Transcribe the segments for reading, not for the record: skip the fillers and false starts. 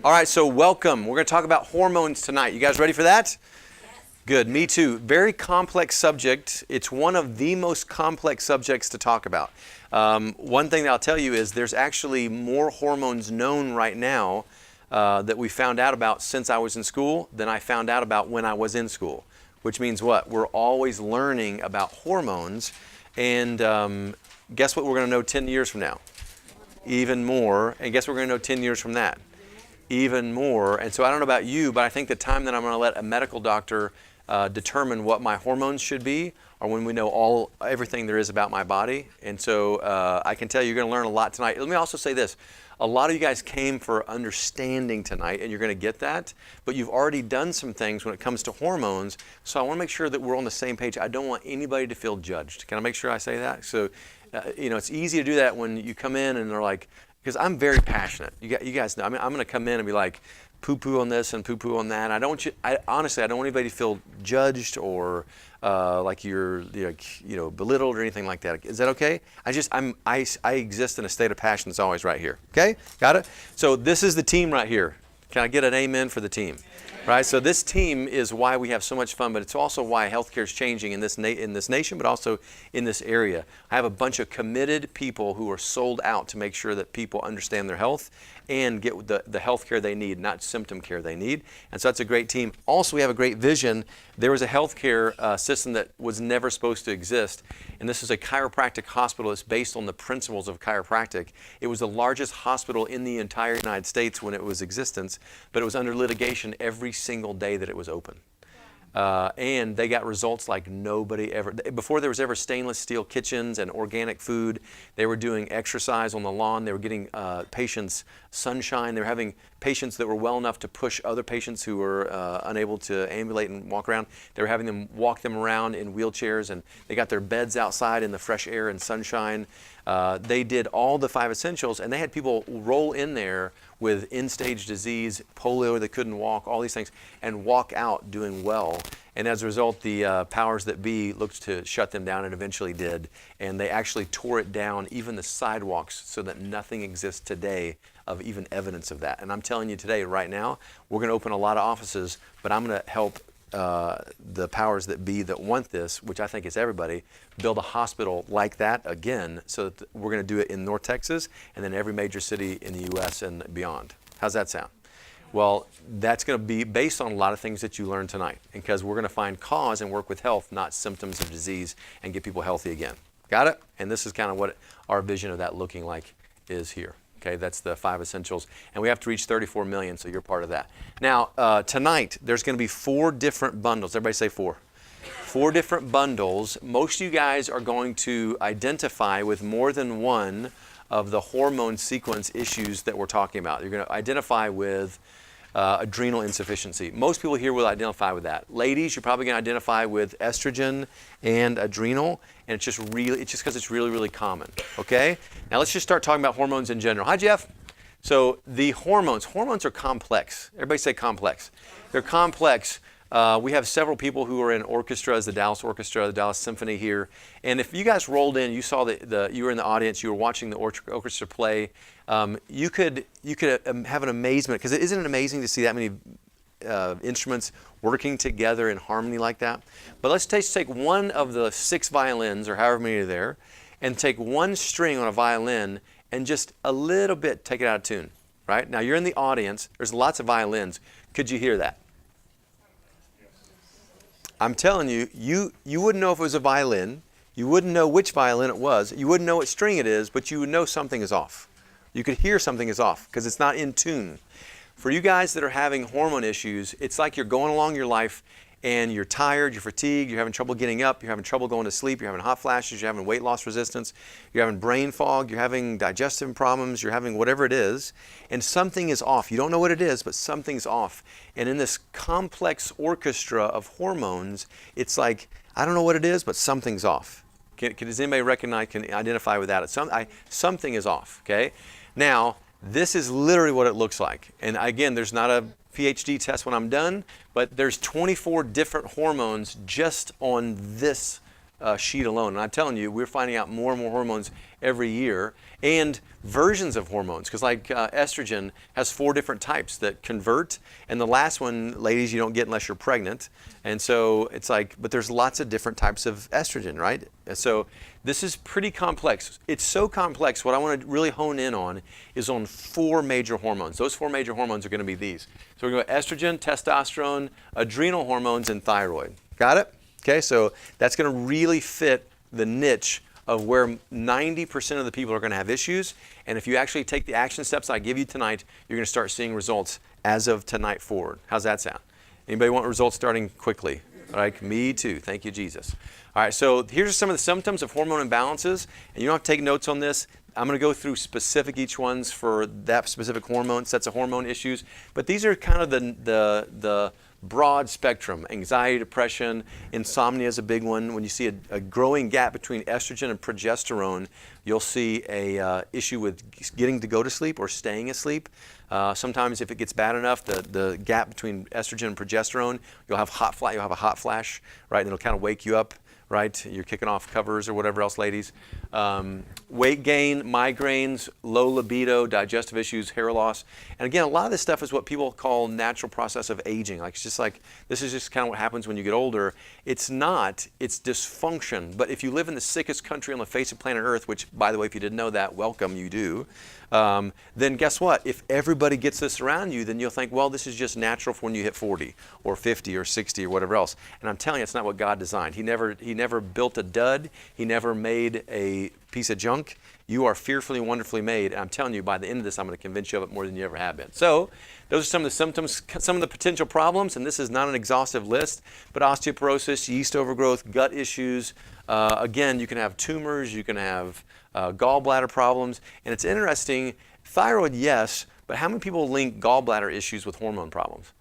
All right, so welcome. We're going to talk about hormones tonight. You guys ready for that? Yes. Good, me too. Very complex subject. It's one of the most complex subjects to talk about. One thing that I'll tell you is there's actually more hormones known right now that we found out about since I was in school than I found out about when I was in school. Which means what? We're always learning about hormones. And guess what we're going to know 10 years from now? Even more. And guess what we're going to know 10 years from that? Even more. And so I don't know about you, but I think the time that I'm going to let a medical doctor determine what my hormones should be are when we know everything there is about my body. And so I can tell you, you're going to learn a lot tonight. Let me also say this. A lot of you guys came for understanding tonight, and you're going to get that. But you've already done some things when it comes to hormones. So I want to make sure that we're on the same page. I don't want anybody to feel judged. Can I make sure I say that? So, it's easy to do that when you come in and they're like, because I'm very passionate. You guys know. I mean, I'm going to come in and be like, poo-poo on this and poo-poo on that. Honestly, I don't want anybody to feel judged or like you're belittled or anything like that. Is that okay? I exist in a state of passion that's always right here. Okay? Got it? So this is the team right here. Can I get an amen for the team? Right? So this team is why we have so much fun, but it's also why healthcare is changing in this nation, but also in this area. I have a bunch of committed people who are sold out to make sure that people understand their health and get the health care they need, not symptom care they need. And so that's a great team. Also, we have a great vision. There was a healthcare system that was never supposed to exist, and this is a chiropractic hospital that's based on the principles of chiropractic. It was the largest hospital in the entire United States when it was existence, but it was under litigation every single day that it was open. And they got results like nobody ever. Before there was ever stainless steel kitchens and organic food, they were doing exercise on the lawn. They were getting patients sunshine. They were having patients that were well enough to push other patients who were unable to ambulate and walk around. They were having them walk them around in wheelchairs, and they got their beds outside in the fresh air and sunshine. They did all the 5 essentials, and they had people roll in there with end-stage disease, polio, they couldn't walk, all these things, and walk out doing well. And as a result, the powers that be looked to shut them down and eventually did. And they actually tore it down, even the sidewalks, so that nothing exists today of even evidence of that. And I'm telling you today, right now, we're going to open a lot of offices, but I'm going to help the powers that be that want this, which I think is everybody, build a hospital like that again, so that we're going to do it in North Texas and then every major city in the U.S. and beyond. How's that sound? Well, that's going to be based on a lot of things that you learned tonight, because we're going to find cause and work with health, not symptoms of disease, and get people healthy again. Got it? And this is kind of what our vision of that looking like is here. Okay, that's the 5 essentials. And we have to reach 34 million, so you're part of that. Now, tonight, there's going to be 4 different bundles. Everybody say 4. 4 different bundles. Most of you guys are going to identify with more than one of the hormone sequence issues that we're talking about. You're going to identify with adrenal insufficiency. Most people here will identify with that. Ladies, you're probably going to identify with estrogen and adrenal, and it's just because it's really, really common. Okay? Now let's just start talking about hormones in general. Hi, Jeff. So the hormones are complex. Everybody say complex. They're complex. We have several people who are in orchestras, the Dallas Orchestra, the Dallas Symphony here. And if you guys rolled in, you saw you were in the audience, you were watching the orchestra play, you could have an amazement, because isn't it amazing to see that many instruments working together in harmony like that? But let's take one of the 6 violins, or however many are there, and take one string on a violin and just a little bit take it out of tune. Right? Now you're in the audience, there's lots of violins. Could you hear that? I'm telling you, you wouldn't know if it was a violin. You wouldn't know which violin it was. You wouldn't know what string it is, but you would know something is off. You could hear something is off because it's not in tune. For you guys that are having hormone issues, it's like you're going along your life and you're tired, you're fatigued, you're having trouble getting up, you're having trouble going to sleep, you're having hot flashes, you're having weight loss resistance, you're having brain fog, you're having digestive problems, you're having whatever it is, and something is off. You don't know what it is, but something's off. And in this complex orchestra of hormones, it's like, I don't know what it is, but something's off. Does anybody can identify with that? Something is off, okay? Now, this is literally what it looks like. And again, there's not a PhD test when I'm done, but there's 24 different hormones just on this sheet alone. And I'm telling you, we're finding out more and more hormones every year, and versions of hormones, because like estrogen has 4 different types that convert, and the last one, ladies, you don't get unless you're pregnant. And so it's like, but there's lots of different types of estrogen, right? And so this is pretty complex. It's so complex, what I want to really hone in on is on 4 major hormones. Those 4 major hormones are going to be these. So we're going to go estrogen, testosterone, adrenal hormones, and thyroid. Got it? Okay, so that's going to really fit the niche of where 90% of the people are going to have issues. And if you actually take the action steps I give you tonight, you're going to start seeing results as of tonight forward. How's that sound? Anybody want results starting quickly? All right, me too. Thank you, Jesus. All right, so here's some of the symptoms of hormone imbalances. And you don't have to take notes on this. I'm going to go through specific each ones for that specific hormone, sets of hormone issues. But these are kind of the broad spectrum. Anxiety, depression, insomnia is a big one. When you see a growing gap between estrogen and progesterone, you'll see a issue with getting to go to sleep or staying asleep. Sometimes if it gets bad enough, the gap between estrogen and progesterone, you'll have a hot flash, right? And it'll kind of wake you up, right? You're kicking off covers or whatever else, ladies. Weight gain, migraines, low libido, digestive issues, hair loss. And again, a lot of this stuff is what people call natural process of aging. Like, it's just like, this is just kind of what happens when you get older. It's not, it's dysfunction. But if you live in the sickest country on the face of planet Earth, which, by the way, if you didn't know that, welcome, you do. Then guess what? If everybody gets this around you, then you'll think, well, this is just natural for when you hit 40 or 50 or 60 or whatever else. And I'm telling you, it's not what God designed. He never built a dud. He never made a piece of junk. You are fearfully and wonderfully made. And I'm telling you, by the end of this, I'm going to convince you of it more than you ever have been. So those are some of the symptoms, some of the potential problems, and this is not an exhaustive list, but osteoporosis, yeast overgrowth, gut issues. Again, you can have tumors, you can have gallbladder problems. And it's interesting, thyroid, yes, but how many people link gallbladder issues with hormone problems?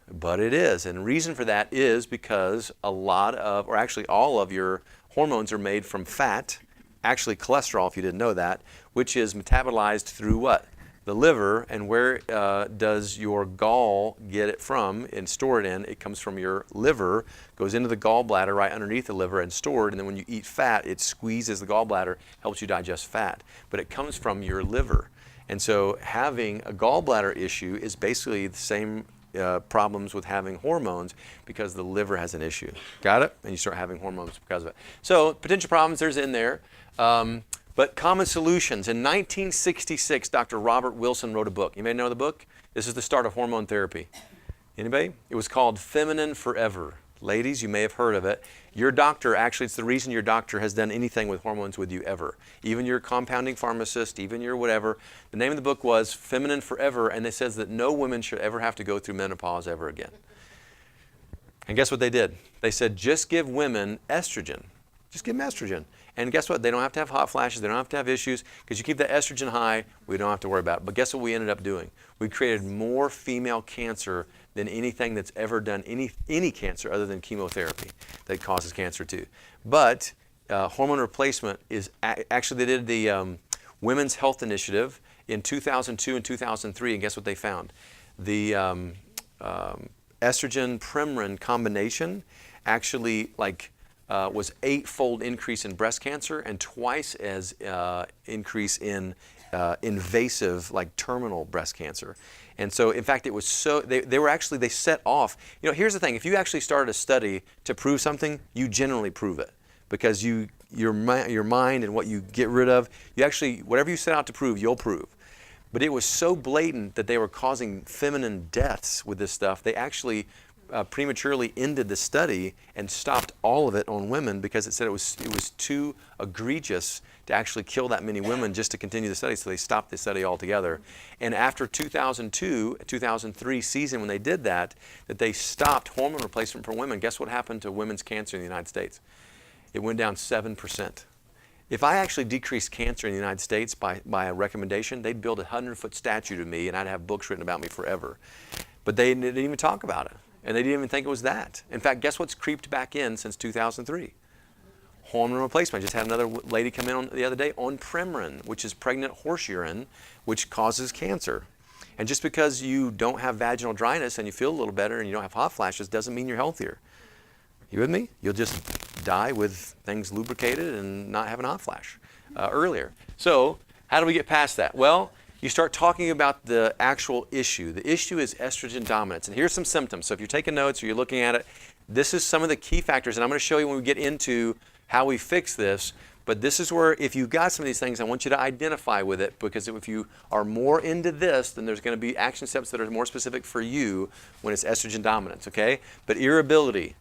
But it is. And the reason for that is because a lot of, or actually all of your hormones are made from fat, actually cholesterol, if you didn't know that, which is metabolized through what? The liver. And where does your gall get it from and store it in? It comes from your liver, goes into the gallbladder right underneath the liver and stored. And then when you eat fat, it squeezes the gallbladder, helps you digest fat. But it comes from your liver. And so having a gallbladder issue is basically the same problems with having hormones, because the liver has an issue. Got it? And you start having hormones because of it. So potential problems, there's in there. But common solutions. In 1966, Dr. Robert Wilson wrote a book. You may know the book. This is the start of hormone therapy. Anybody? It was called Feminine Forever. Ladies, you may have heard of it. Your doctor, actually, it's the reason your doctor has done anything with hormones with you ever. Even your compounding pharmacist, even your whatever. The name of the book was Feminine Forever, and it says that no women should ever have to go through menopause ever again. And guess what they did? They said, just give women estrogen. Just give them estrogen. And guess what? They don't have to have hot flashes. They don't have to have issues, because you keep that estrogen high, we don't have to worry about it. But guess what we ended up doing? We created more female cancer than anything that's ever done any cancer other than chemotherapy that causes cancer too. But hormone replacement is actually, they did the Women's Health Initiative in 2002 and 2003, and guess what they found? The estrogen-Premarin combination actually was 8-fold increase in breast cancer and twice as increase in invasive, like terminal breast cancer. And so, in fact, it was so, they set off, here's the thing, if you actually started a study to prove something, you generally prove it. Because your mind and what you get rid of, you actually, whatever you set out to prove, you'll prove. But it was so blatant that they were causing feminine deaths with this stuff, they actually prematurely ended the study and stopped all of it on women, because it said it was too egregious to actually kill that many women just to continue the study, so they stopped the study altogether. And after 2002, 2003 season, when they did that they stopped hormone replacement for women, guess what happened to women's cancer in the United States? It went down 7%. If I actually decreased cancer in the United States by a recommendation, they'd build a 100-foot statue to me, and I'd have books written about me forever. But they didn't even talk about it. And they didn't even think it was that. In fact, guess what's creeped back in since 2003? Hormone replacement. I just had another lady come in the other day on Premarin, which is pregnant horse urine, which causes cancer. And just because you don't have vaginal dryness and you feel a little better and you don't have hot flashes doesn't mean you're healthier. You with me? You'll just die with things lubricated and not have an hot flash earlier. So how do we get past that? Well, you start talking about the actual issue. The issue is estrogen dominance. And here's some symptoms. So if you're taking notes or you're looking at it, this is some of the key factors. And I'm going to show you when we get into how we fix this. But this is where, if you've got some of these things, I want you to identify with it, because if you are more into this, then there's going to be action steps that are more specific for you when it's estrogen dominance, okay? But irritability,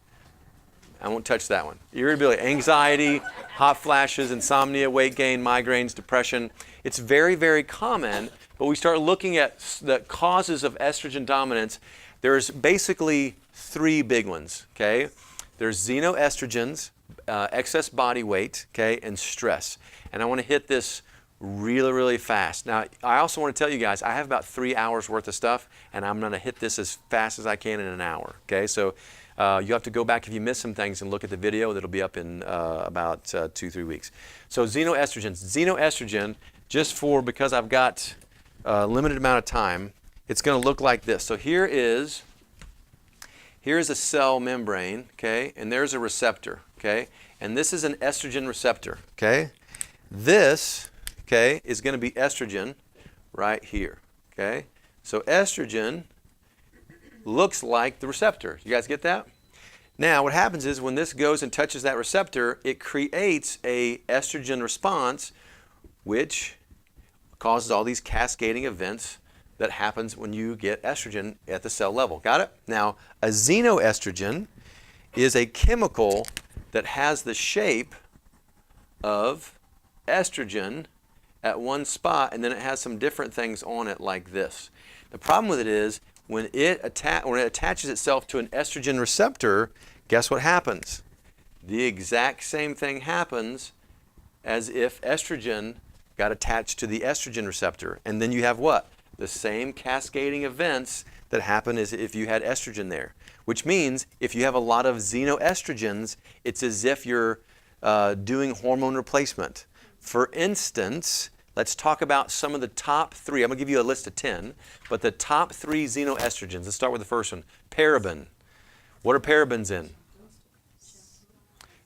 I won't touch that one. Irritability, anxiety, hot flashes, insomnia, weight gain, migraines, depression. It's very, very common, but we start looking at the causes of estrogen dominance. There's basically three big ones, okay? There's xenoestrogens, excess body weight, okay, and stress. And I want to hit this really, really fast. Now, I also want to tell you guys, I have about 3 hours worth of stuff, and I'm going to hit this as fast as I can in an hour, okay? So you have to go back if you miss some things and look at the video that'll be up in about 2-3 weeks. So xenoestrogens. Xenoestrogen, because I've got a limited amount of time, it's going to look like this. So here's a cell membrane, okay, and there's a receptor, okay, and this is an estrogen receptor, okay. This, okay, is going to be estrogen right here, okay. So estrogen looks like the receptor. You guys get that? Now, what happens is when this goes and touches that receptor, it creates a estrogen response, which causes all these cascading events that happens when you get estrogen at the cell level. Got it? Now, a xenoestrogen is a chemical that has the shape of estrogen at one spot, and then it has some different things on it like this. The problem with it is when it attaches itself to an estrogen receptor, guess what happens? The exact same thing happens as if estrogen got attached to the estrogen receptor. And then you have what? The same cascading events that happen as if you had estrogen there. Which means if you have a lot of xenoestrogens, it's as if you're doing hormone replacement. For instance, let's talk about some of the top 3. I'm going to give you a list of 10, but the top 3 xenoestrogens. Let's start with the first one. Paraben. What are parabens in?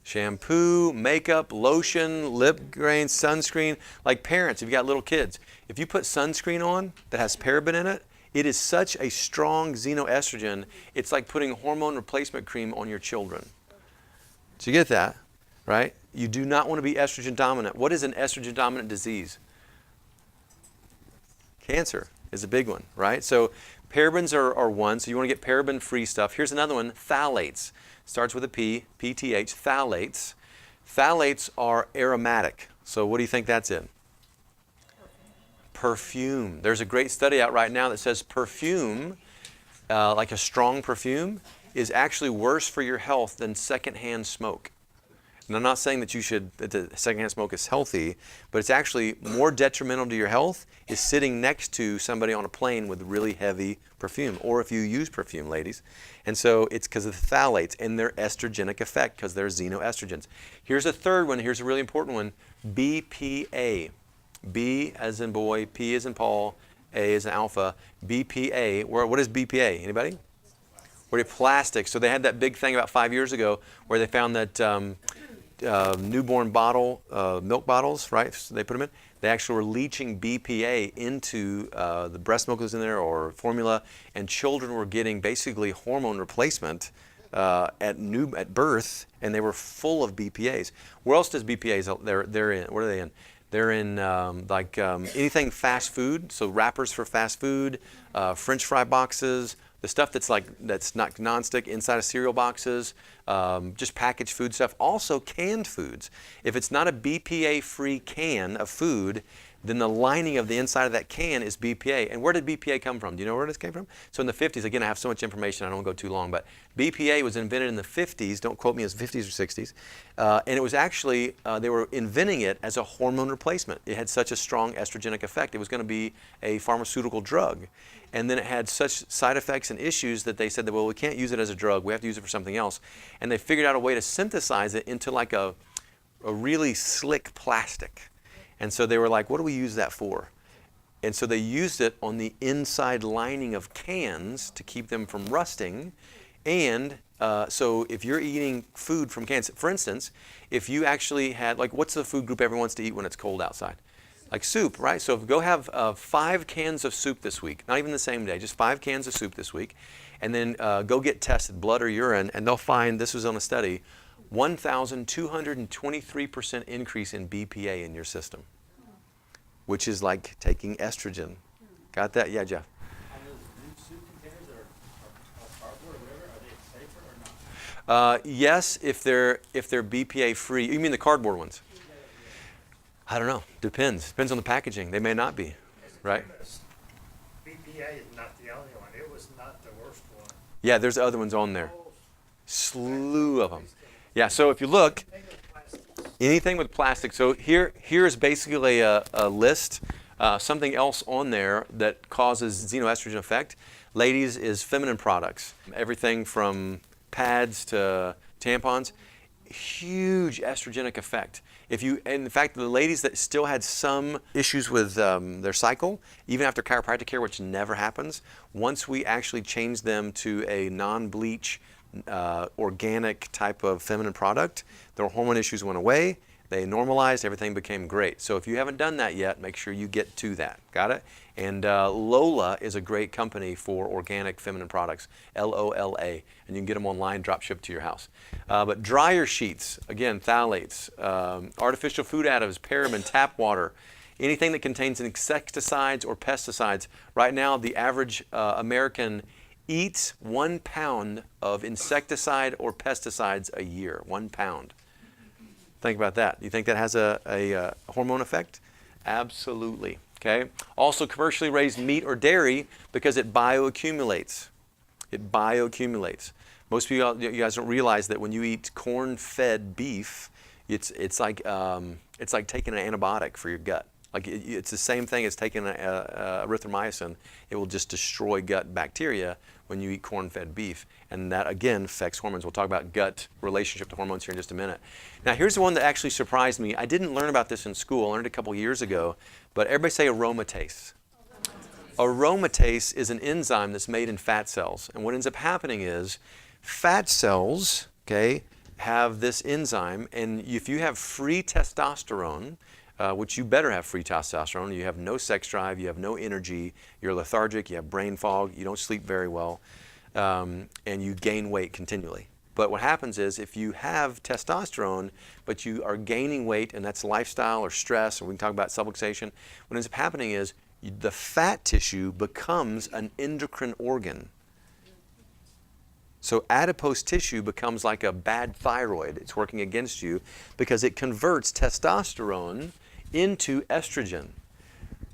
Shampoo, makeup, lotion, lip grains, sunscreen. Like parents, if you got little kids, if you put sunscreen on that has paraben in it, it is such a strong xenoestrogen, it's like putting hormone replacement cream on your children. So you get that, right? You do not want to be estrogen dominant. What is an estrogen dominant disease? Cancer is a big one, right? So parabens are one, so you want to get paraben-free stuff. Here's another one, phthalates. Starts with a P, PTH, phthalates. Phthalates are aromatic. So what do you think that's in? Perfume. There's a great study out right now that says perfume, like a strong perfume, is actually worse for your health than secondhand smoke. And I'm not saying that the secondhand smoke is healthy, but it's actually more detrimental to your health is sitting next to somebody on a plane with really heavy perfume, or if you use perfume, ladies. And so it's because of the phthalates and their estrogenic effect, because they're xenoestrogens. Here's a third one. Here's a really important one. BPA. B as in boy, P as in Paul, A as in alpha. BPA. What is BPA? Anybody? What are plastic? So they had that big thing about 5 years ago where they found that newborn milk bottles, right? So they put them in. They actually were leaching BPA into the breast milk that was in there or formula, and children were getting basically hormone replacement at birth, and they were full of BPAs. Where else does BPAs? They're in. What are they in? They're in anything fast food. So wrappers for fast food, French fry boxes. The stuff that's not nonstick inside of cereal boxes, just packaged food stuff. Also canned foods. If it's not a BPA-free can of food, then the lining of the inside of that can is BPA. And where did BPA come from? Do you know where this came from? So in the 50s, again, I have so much information, I don't want to go too long, but BPA was invented in the 50s, don't quote me as 50s or 60s, and it was actually, they were inventing it as a hormone replacement. It had such a strong estrogenic effect. It was going to be a pharmaceutical drug. And then it had such side effects and issues that they said that, well, we can't use it as a drug, we have to use it for something else. And they figured out a way to synthesize it into like a really slick plastic. And so they were like, what do we use that for? And so they used it on the inside lining of cans to keep them from rusting, and So if you're eating food from cans, for instance, if you actually had, like, what's the food group everyone wants to eat when it's cold outside? Like soup, right? So go have 5 cans of soup this week, not even the same day, just 5 cans of soup this week, and then go get tested, blood or urine, and they'll find, this was on a study, 1,223% increase in BPA in your system, which is like taking estrogen. Got that? Yeah, Jeff. Are those new soup containers that are cardboard or whatever, are they safer or not? Yes, if they're BPA free. You mean the cardboard ones? I don't know. Depends on the packaging. They may not be, right? BPA is not the only one. It was not the worst one. Yeah, there's other ones on there. Slew of them. Yeah, so if you look, anything with plastic. So here's basically a list. Something else on there that causes xenoestrogen effect. Ladies, is feminine products. Everything from pads to tampons. Huge estrogenic effect. In fact, the ladies that still had some issues with their cycle, even after chiropractic care, which never happens, once we actually changed them to a non-bleach, organic type of feminine product, their hormone issues went away, they normalized, everything became great. So if you haven't done that yet, make sure you get to that. Got it? And Lola is a great company for organic feminine products, Lola, and you can get them online, drop shipped to your house. But dryer sheets, again, phthalates, artificial food additives, paraben, tap water, anything that contains insecticides or pesticides. Right now, the average American eats 1 pound of insecticide or pesticides a year, 1 pound. Think about that. Do you think that has a hormone effect? Absolutely. Okay. Also, commercially raised meat or dairy, because it bioaccumulates. It bioaccumulates. Most people, you guys don't realize that when you eat corn-fed beef, it's like taking an antibiotic for your gut. Like it's the same thing as taking erythromycin. It will just destroy gut bacteria when you eat corn-fed beef. And that, again, affects hormones. We'll talk about gut relationship to hormones here in just a minute. Now, here's the one that actually surprised me. I didn't learn about this in school. I learned it a couple years ago. But everybody say aromatase. Aromatase is an enzyme that's made in fat cells. And what ends up happening is fat cells, okay, have this enzyme. And if you have free testosterone, which you better have free testosterone, you have no sex drive, you have no energy, you're lethargic, you have brain fog, you don't sleep very well, and you gain weight continually. But what happens is if you have testosterone, but you are gaining weight, and that's lifestyle or stress, or we can talk about subluxation, what ends up happening is the fat tissue becomes an endocrine organ. So adipose tissue becomes like a bad thyroid. It's working against you because it converts testosterone into estrogen,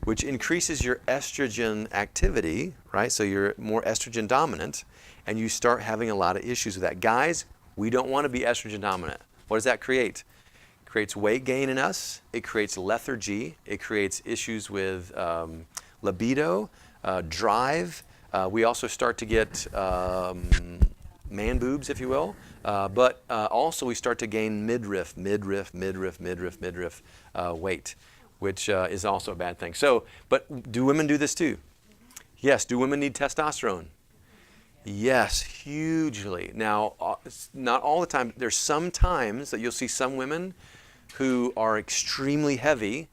which increases your estrogen activity, right? So you're more estrogen dominant, and you start having a lot of issues with that. Guys, we don't want to be estrogen dominant. What does that create? It creates weight gain in us. It creates lethargy. It creates issues with libido, drive. We also start to get man boobs, if you will, but also we start to gain midriff weight, which is also a bad thing. So, but do women do this too? Yes. Do women need testosterone? Yes, hugely. Now, not all the time. There's some times that you'll see some women who are extremely heavy,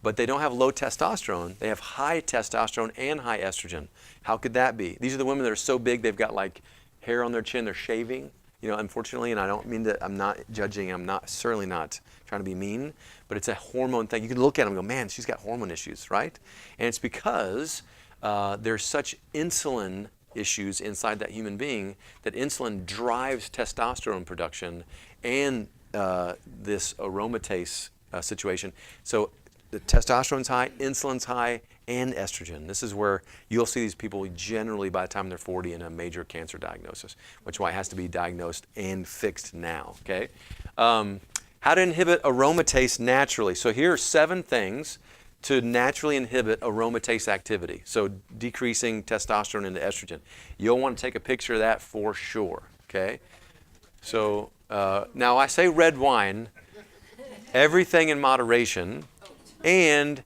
but they don't have low testosterone. They have high testosterone and high estrogen. How could that be? These are the women that are so big they've got like hair on their chin, they're shaving, unfortunately, and I don't mean that, I'm not judging, certainly not trying to be mean, but it's a hormone thing. You can look at them and go, man, she's got hormone issues, right? And it's because there's such insulin issues inside that human being that insulin drives testosterone production and this aromatase situation. So the testosterone's high, insulin's high, and estrogen. This is where you'll see these people generally by the time they're 40 in a major cancer diagnosis, which is why it has to be diagnosed and fixed now, okay? How to inhibit aromatase naturally. So here are 7 things to naturally inhibit aromatase activity. So decreasing testosterone into estrogen. You'll want to take a picture of that for sure, okay? So now I say red wine, everything in moderation, and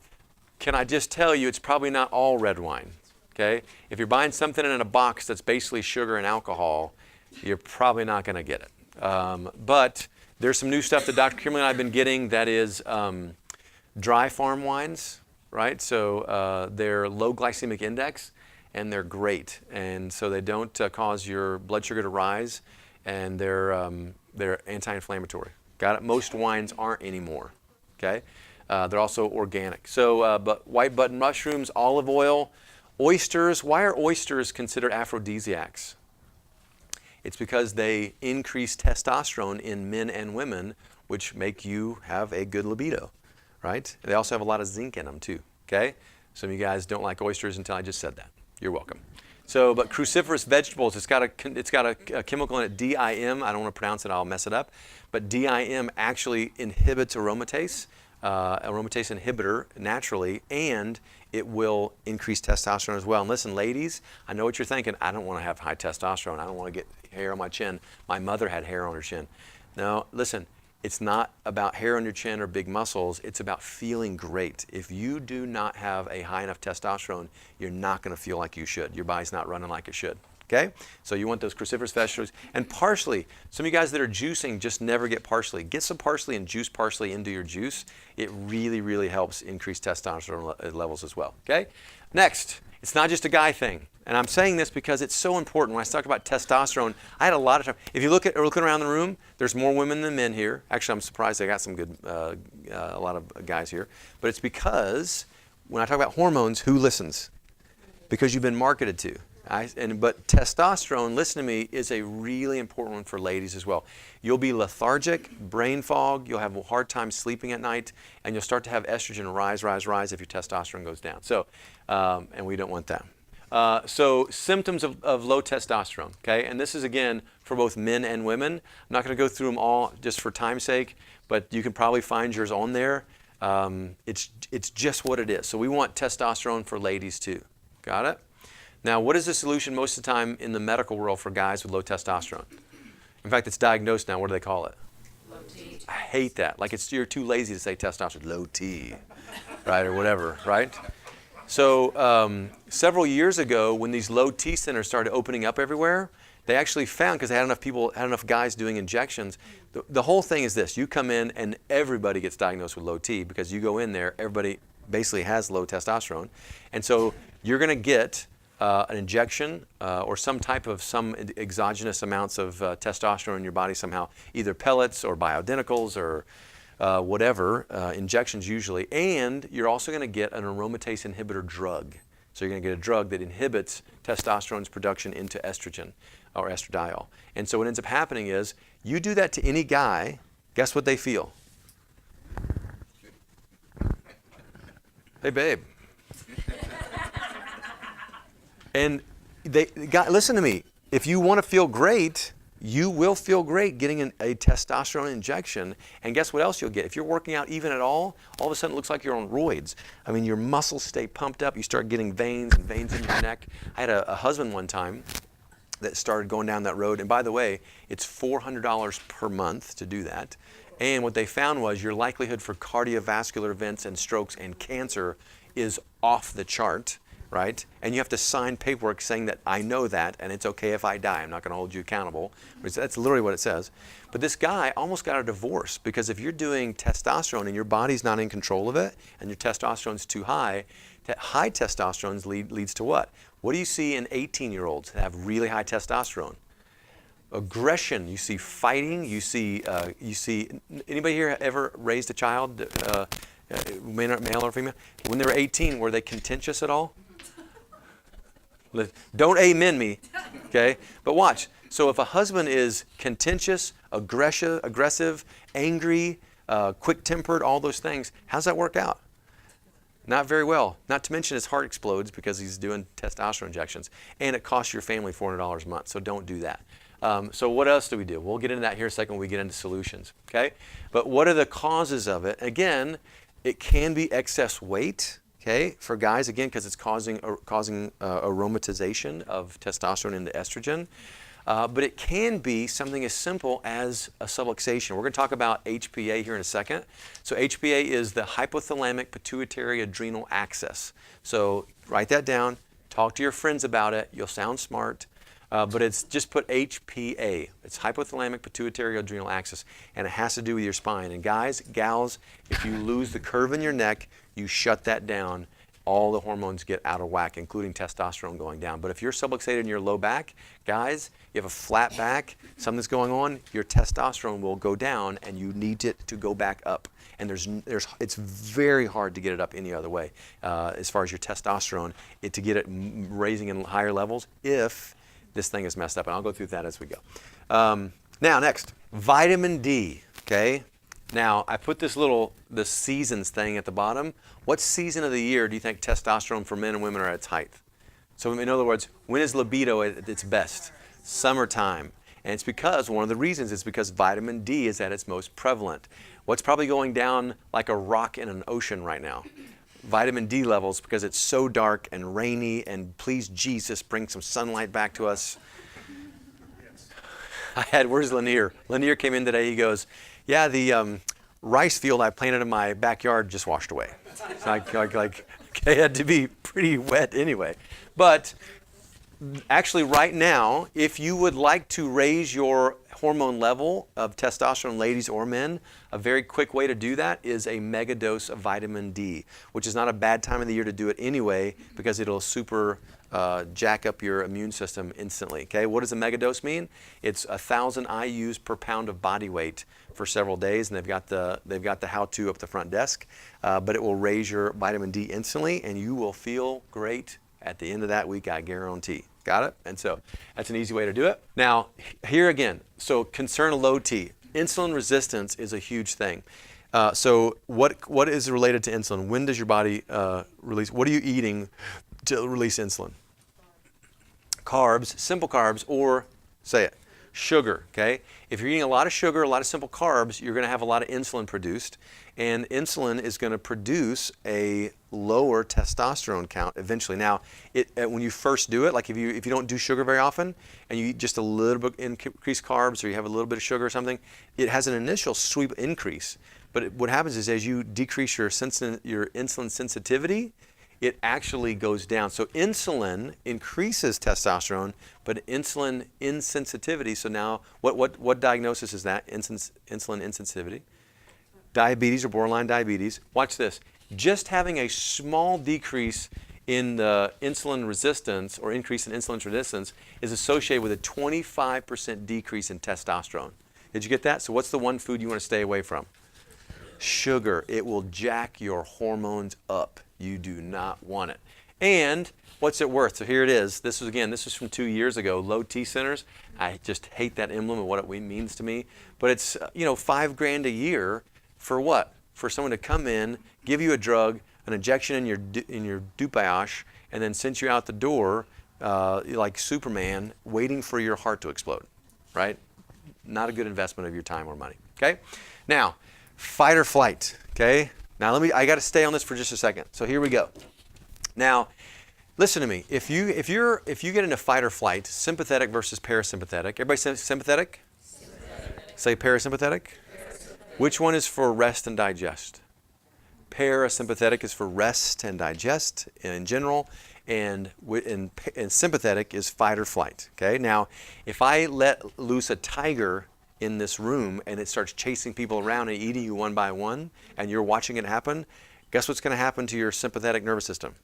can I just tell you, it's probably not all red wine, okay? If you're buying something in a box that's basically sugar and alcohol, you're probably not going to get it. But there's some new stuff that Dr. Kimberly and I have been getting that is dry farm wines, right? So they're low glycemic index, and they're great. And so they don't cause your blood sugar to rise, and they're anti-inflammatory. Got it? Most wines aren't anymore, okay? They're also organic. So, but white button mushrooms, olive oil, oysters. Why are oysters considered aphrodisiacs? It's because they increase testosterone in men and women, which make you have a good libido, right? They also have a lot of zinc in them too, okay? Some of you guys don't like oysters until I just said that. You're welcome. So, but cruciferous vegetables, it's got a chemical in it, DIM. I don't want to pronounce it, I'll mess it up. But DIM actually inhibits aromatase, aromatase inhibitor naturally, and it will increase testosterone as well. And listen, ladies, I know what you're thinking. I don't want to have high testosterone. I don't want to get hair on my chin. My mother had hair on her chin. No, listen, it's not about hair on your chin or big muscles. It's about feeling great. If you do not have a high enough testosterone, you're not going to feel like you should. Your body's not running like it should. Okay? So you want those cruciferous vegetables. And parsley. Some of you guys that are juicing just never get parsley. Get some parsley and juice parsley into your juice. It really, really helps increase testosterone levels as well. Okay? Next, it's not just a guy thing. And I'm saying this because it's so important. When I talk about testosterone, I had a lot of time. If you look around the room, there's more women than men here. Actually, I'm surprised I got some good, a lot of guys here. But it's because when I talk about hormones, who listens? Because you've been marketed to. But testosterone, listen to me, is a really important one for ladies as well. You'll be lethargic, brain fog, you'll have a hard time sleeping at night, and you'll start to have estrogen rise if your testosterone goes down. So, and we don't want that. So symptoms of low testosterone, okay? And this is, again, for both men and women. I'm not going to go through them all just for time's sake, but you can probably find yours on there. It's just what it is. So we want testosterone for ladies too. Got it? Now, what is the solution most of the time in the medical world for guys with low testosterone? In fact, it's diagnosed now. What do they call it? Low T. I hate that. Like you're too lazy to say testosterone. Low T, right, or whatever, right? So several years ago, when these low T centers started opening up everywhere, they actually found, because they had enough guys doing injections. The whole thing is this: you come in and everybody gets diagnosed with low T because you go in there, everybody basically has low testosterone, and so you're going to get an injection or some exogenous amounts of testosterone in your body somehow, either pellets or bioidenticals or whatever, injections usually, and you're also going to get an aromatase inhibitor drug. So you're going to get a drug that inhibits testosterone's production into estrogen or estradiol. And so what ends up happening is you do that to any guy, guess what they feel? Hey, babe. And listen to me, if you want to feel great, you will feel great getting a testosterone injection. And guess what else you'll get? If you're working out even at all of a sudden it looks like you're on roids. I mean, your muscles stay pumped up. You start getting veins and veins in your neck. I had a husband one time that started going down that road. And by the way, it's $400 per month to do that. And what they found was your likelihood for cardiovascular events and strokes and cancer is off the chart. Right? And you have to sign paperwork saying that I know that, and it's okay if I die. I'm not going to hold you accountable. That's literally what it says. But this guy almost got a divorce because if you're doing testosterone and your body's not in control of it, and your testosterone's too high, that high testosterone leads to what? What do you see in 18-year-olds that have really high testosterone? Aggression. You see fighting. You see. Anybody here ever raised a child, male or female? When they were 18, were they contentious at all? Don't amen me, okay? But watch. So if a husband is contentious, aggressive, angry, quick-tempered, all those things, how's that work out? Not very well. Not to mention his heart explodes because he's doing testosterone injections. And it costs your family $400 a month, so don't do that. So what else do we do? We'll get into that here in a second when we get into solutions, okay? But what are the causes of it? Again, it can be excess weight. Okay, for guys, again, because it's causing aromatization of testosterone into estrogen. But it can be something as simple as a subluxation. We're going to talk about HPA here in a second. So HPA is the hypothalamic pituitary adrenal axis. So write that down. Talk to your friends about it. You'll sound smart. but it's just put HPA. It's hypothalamic pituitary adrenal axis, and it has to do with your spine. And guys, gals, if you lose the curve in your neck, you shut that down. All the hormones get out of whack, including testosterone going down. But if you're subluxated in your low back, guys, you have a flat back, something's going on, your testosterone will go down, and you need it to go back up. And it's very hard to get it up any other way as far as your testosterone, to get it raising in higher levels if this thing is messed up. And I'll go through that as we go. Now, next, vitamin D, okay? Now, I put the seasons thing at the bottom. What season of the year do you think testosterone for men and women are at its height? So in other words, when is libido at its best? Summertime. And it's because, one of the reasons is because vitamin D is at its most prevalent. What's probably going down like a rock in an ocean right now? Vitamin D levels, because it's so dark and rainy, and please Jesus, bring some sunlight back to us. Where's Lanier? Lanier came in today, he goes, yeah, the rice field I planted in my backyard just washed away. It's like it had to be pretty wet anyway. But actually right now, if you would like to raise your hormone level of testosterone, ladies or men, a very quick way to do that is a mega dose of vitamin D, which is not a bad time of the year to do it anyway, because it'll super jack up your immune system instantly. Okay, what does a mega dose mean? It's 1,000 IUs per pound of body weight for several days, and they've got the how-to up the front desk. But it will raise your vitamin D instantly, and you will feel great at the end of that week, I guarantee. Got it? And so that's an easy way to do it. Now, here again, so concern low T. Insulin resistance is a huge thing. So what is related to insulin? When does your body release? What are you eating to release insulin? Carbs, simple carbs, or say it, sugar, okay? If you're eating a lot of sugar, a lot of simple carbs, you're going to have a lot of insulin produced, and insulin is going to produce a lower testosterone count eventually. Now, when you first do it, like if you don't do sugar very often, and you eat just a little bit increased carbs, or you have a little bit of sugar or something, it has an initial sweep increase. But what happens is as you decrease your insulin sensitivity, it actually goes down. So insulin increases testosterone, but insulin insensitivity. So now, what diagnosis is that? Insulin insensitivity. Diabetes or borderline diabetes. Watch this. Just having a small decrease in the insulin resistance or increase in insulin resistance is associated with a 25% decrease in testosterone. Did you get that? So what's the one food you want to stay away from? Sugar. It will jack your hormones up. You do not want it. And what's it worth? So here it is. This was from 2 years ago. Low T centers. I just hate that emblem and what it means to me. But it's $5,000 a year for what? For someone to come in, give you a drug, an injection in your dupayage, and then send you out the door like Superman, waiting for your heart to explode. Right? Not a good investment of your time or money. Okay. Now, fight or flight. Okay. Now I got to stay on this for just a second. So here we go. Now, listen to me. If you get into fight or flight, sympathetic versus parasympathetic. Everybody say sympathetic? Sympathetic. Say parasympathetic. Which one is for rest and digest? Parasympathetic is for rest and digest in general, and sympathetic is fight or flight. Okay. Now, if I let loose a tiger in this room and it starts chasing people around and eating you one by one, and you're watching it happen, guess what's going to happen to your sympathetic nervous system?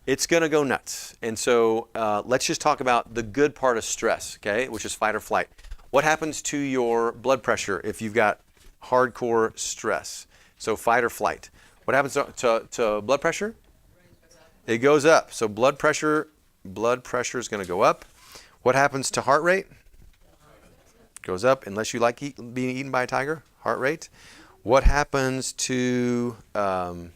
It's going to go nuts. And so let's just talk about the good part of stress, okay, which is fight or flight. What happens to your blood pressure if you've got hardcore stress? So fight or flight. What happens to blood pressure? It goes up. So blood pressure is going to go up. What happens to heart rate? Goes up, unless you like being eaten by a tiger. Heart rate. What happens to actually,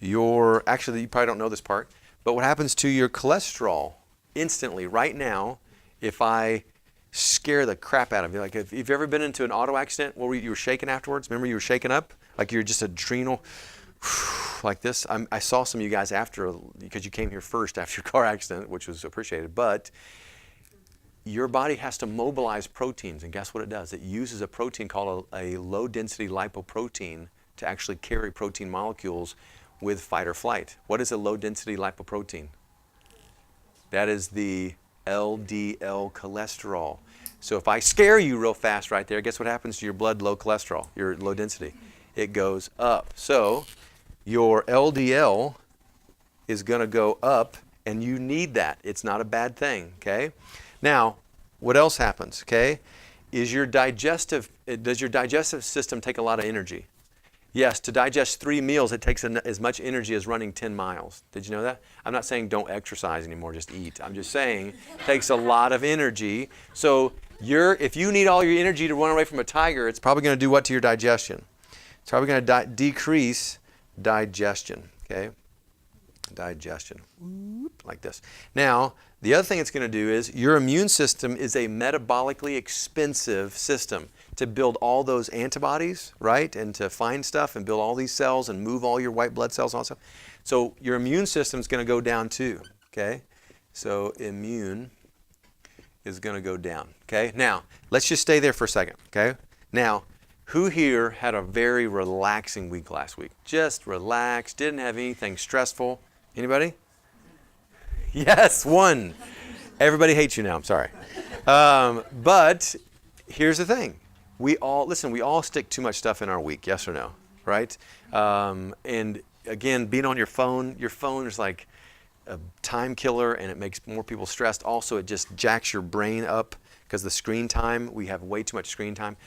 you probably don't know this part, but what happens to your cholesterol instantly right now if I scare the crap out of you? Like if you've ever been into an auto accident where you were shaking afterwards, remember you were shaking up? Like you're just adrenal, like this. I saw some of you guys after, because you came here first after your car accident, which was appreciated, but your body has to mobilize proteins, and guess what it does? It uses a protein called a low-density lipoprotein to actually carry protein molecules with fight or flight. What is a low-density lipoprotein? That is the LDL cholesterol. So if I scare you real fast right there, guess what happens to your blood low cholesterol, your low density? It goes up. So your LDL is going to go up, and you need that. It's not a bad thing, okay? Now, what else happens, okay? Does your digestive system take a lot of energy? Yes, to digest 3 meals, it takes as much energy as running 10 miles. Did you know that? I'm not saying don't exercise anymore, just eat. I'm just saying it takes a lot of energy. So if you need all your energy to run away from a tiger, it's probably going to do what to your digestion? It's probably going to decrease digestion, okay? Digestion, like this. Now, the other thing it's going to do is your immune system is a metabolically expensive system to build all those antibodies, right? And to find stuff and build all these cells and move all your white blood cells and all that stuff. So your immune system is going to go down too, okay? So immune is going to go down, okay? Now, let's just stay there for a second, okay? Now, who here had a very relaxing week last week? Just relaxed, didn't have anything stressful. Anybody? Yes, one. Everybody hates you now, I'm sorry. But here's the thing. We all stick too much stuff in our week, yes or no, right? And again, being on your phone is like a time killer, and it makes more people stressed. Also, it just jacks your brain up because the screen time, we have way too much screen time.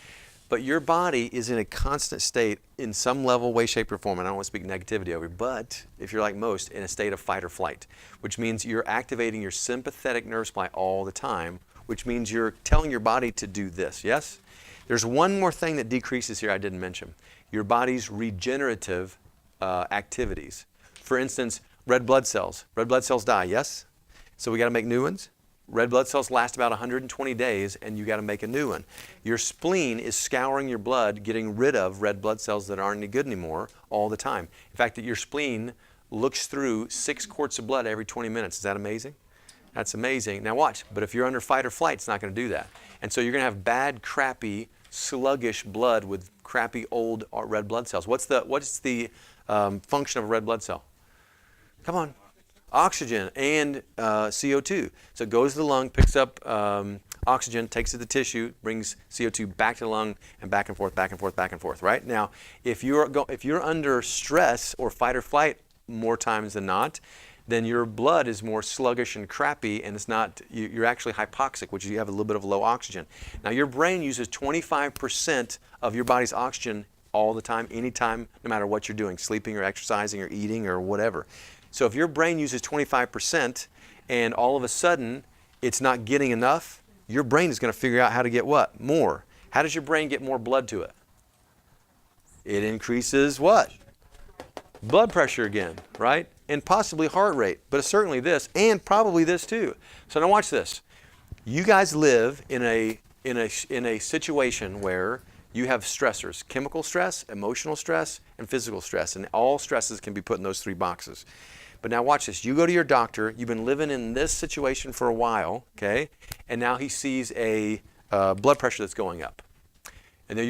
But your body is in a constant state in some level, way, shape, or form. And I don't want to speak negativity over you, but if you're like most, in a state of fight or flight, which means you're activating your sympathetic nerve supply all the time, which means you're telling your body to do this, yes? There's one more thing that decreases here I didn't mention. Your body's regenerative activities. For instance, red blood cells. Red blood cells die, yes? So we got to make new ones. Red blood cells last about 120 days, and you got to make a new one. Your spleen is scouring your blood, getting rid of red blood cells that aren't any good anymore all the time. In fact, that your spleen looks through 6 quarts of blood every 20 minutes. Is that amazing? That's amazing. Now watch, but if you're under fight or flight, it's not going to do that. And so you're going to have bad, crappy, sluggish blood with crappy old red blood cells. What's the function of a red blood cell? Come on. Oxygen and CO2. So it goes to the lung, picks up oxygen, takes it to the tissue, brings CO2 back to the lung, and back and forth, back and forth, back and forth, right? Now, if you're under stress or fight or flight more times than not, then your blood is more sluggish and crappy, and you're actually hypoxic, which is you have a little bit of low oxygen. Now, your brain uses 25% of your body's oxygen all the time, anytime, no matter what you're doing, sleeping or exercising or eating or whatever. So if your brain uses 25% and all of a sudden it's not getting enough, your brain is going to figure out how to get what? More. How does your brain get more blood to it? It increases what? Blood pressure again, right? And possibly heart rate, but certainly this, and probably this too. So now watch this. You guys live in a situation where you have stressors: chemical stress, emotional stress, and physical stress. And all stresses can be put in those 3 boxes. But now watch this. You go to your doctor. You've been living in this situation for a while, okay? And now he sees a blood pressure that's going up. And then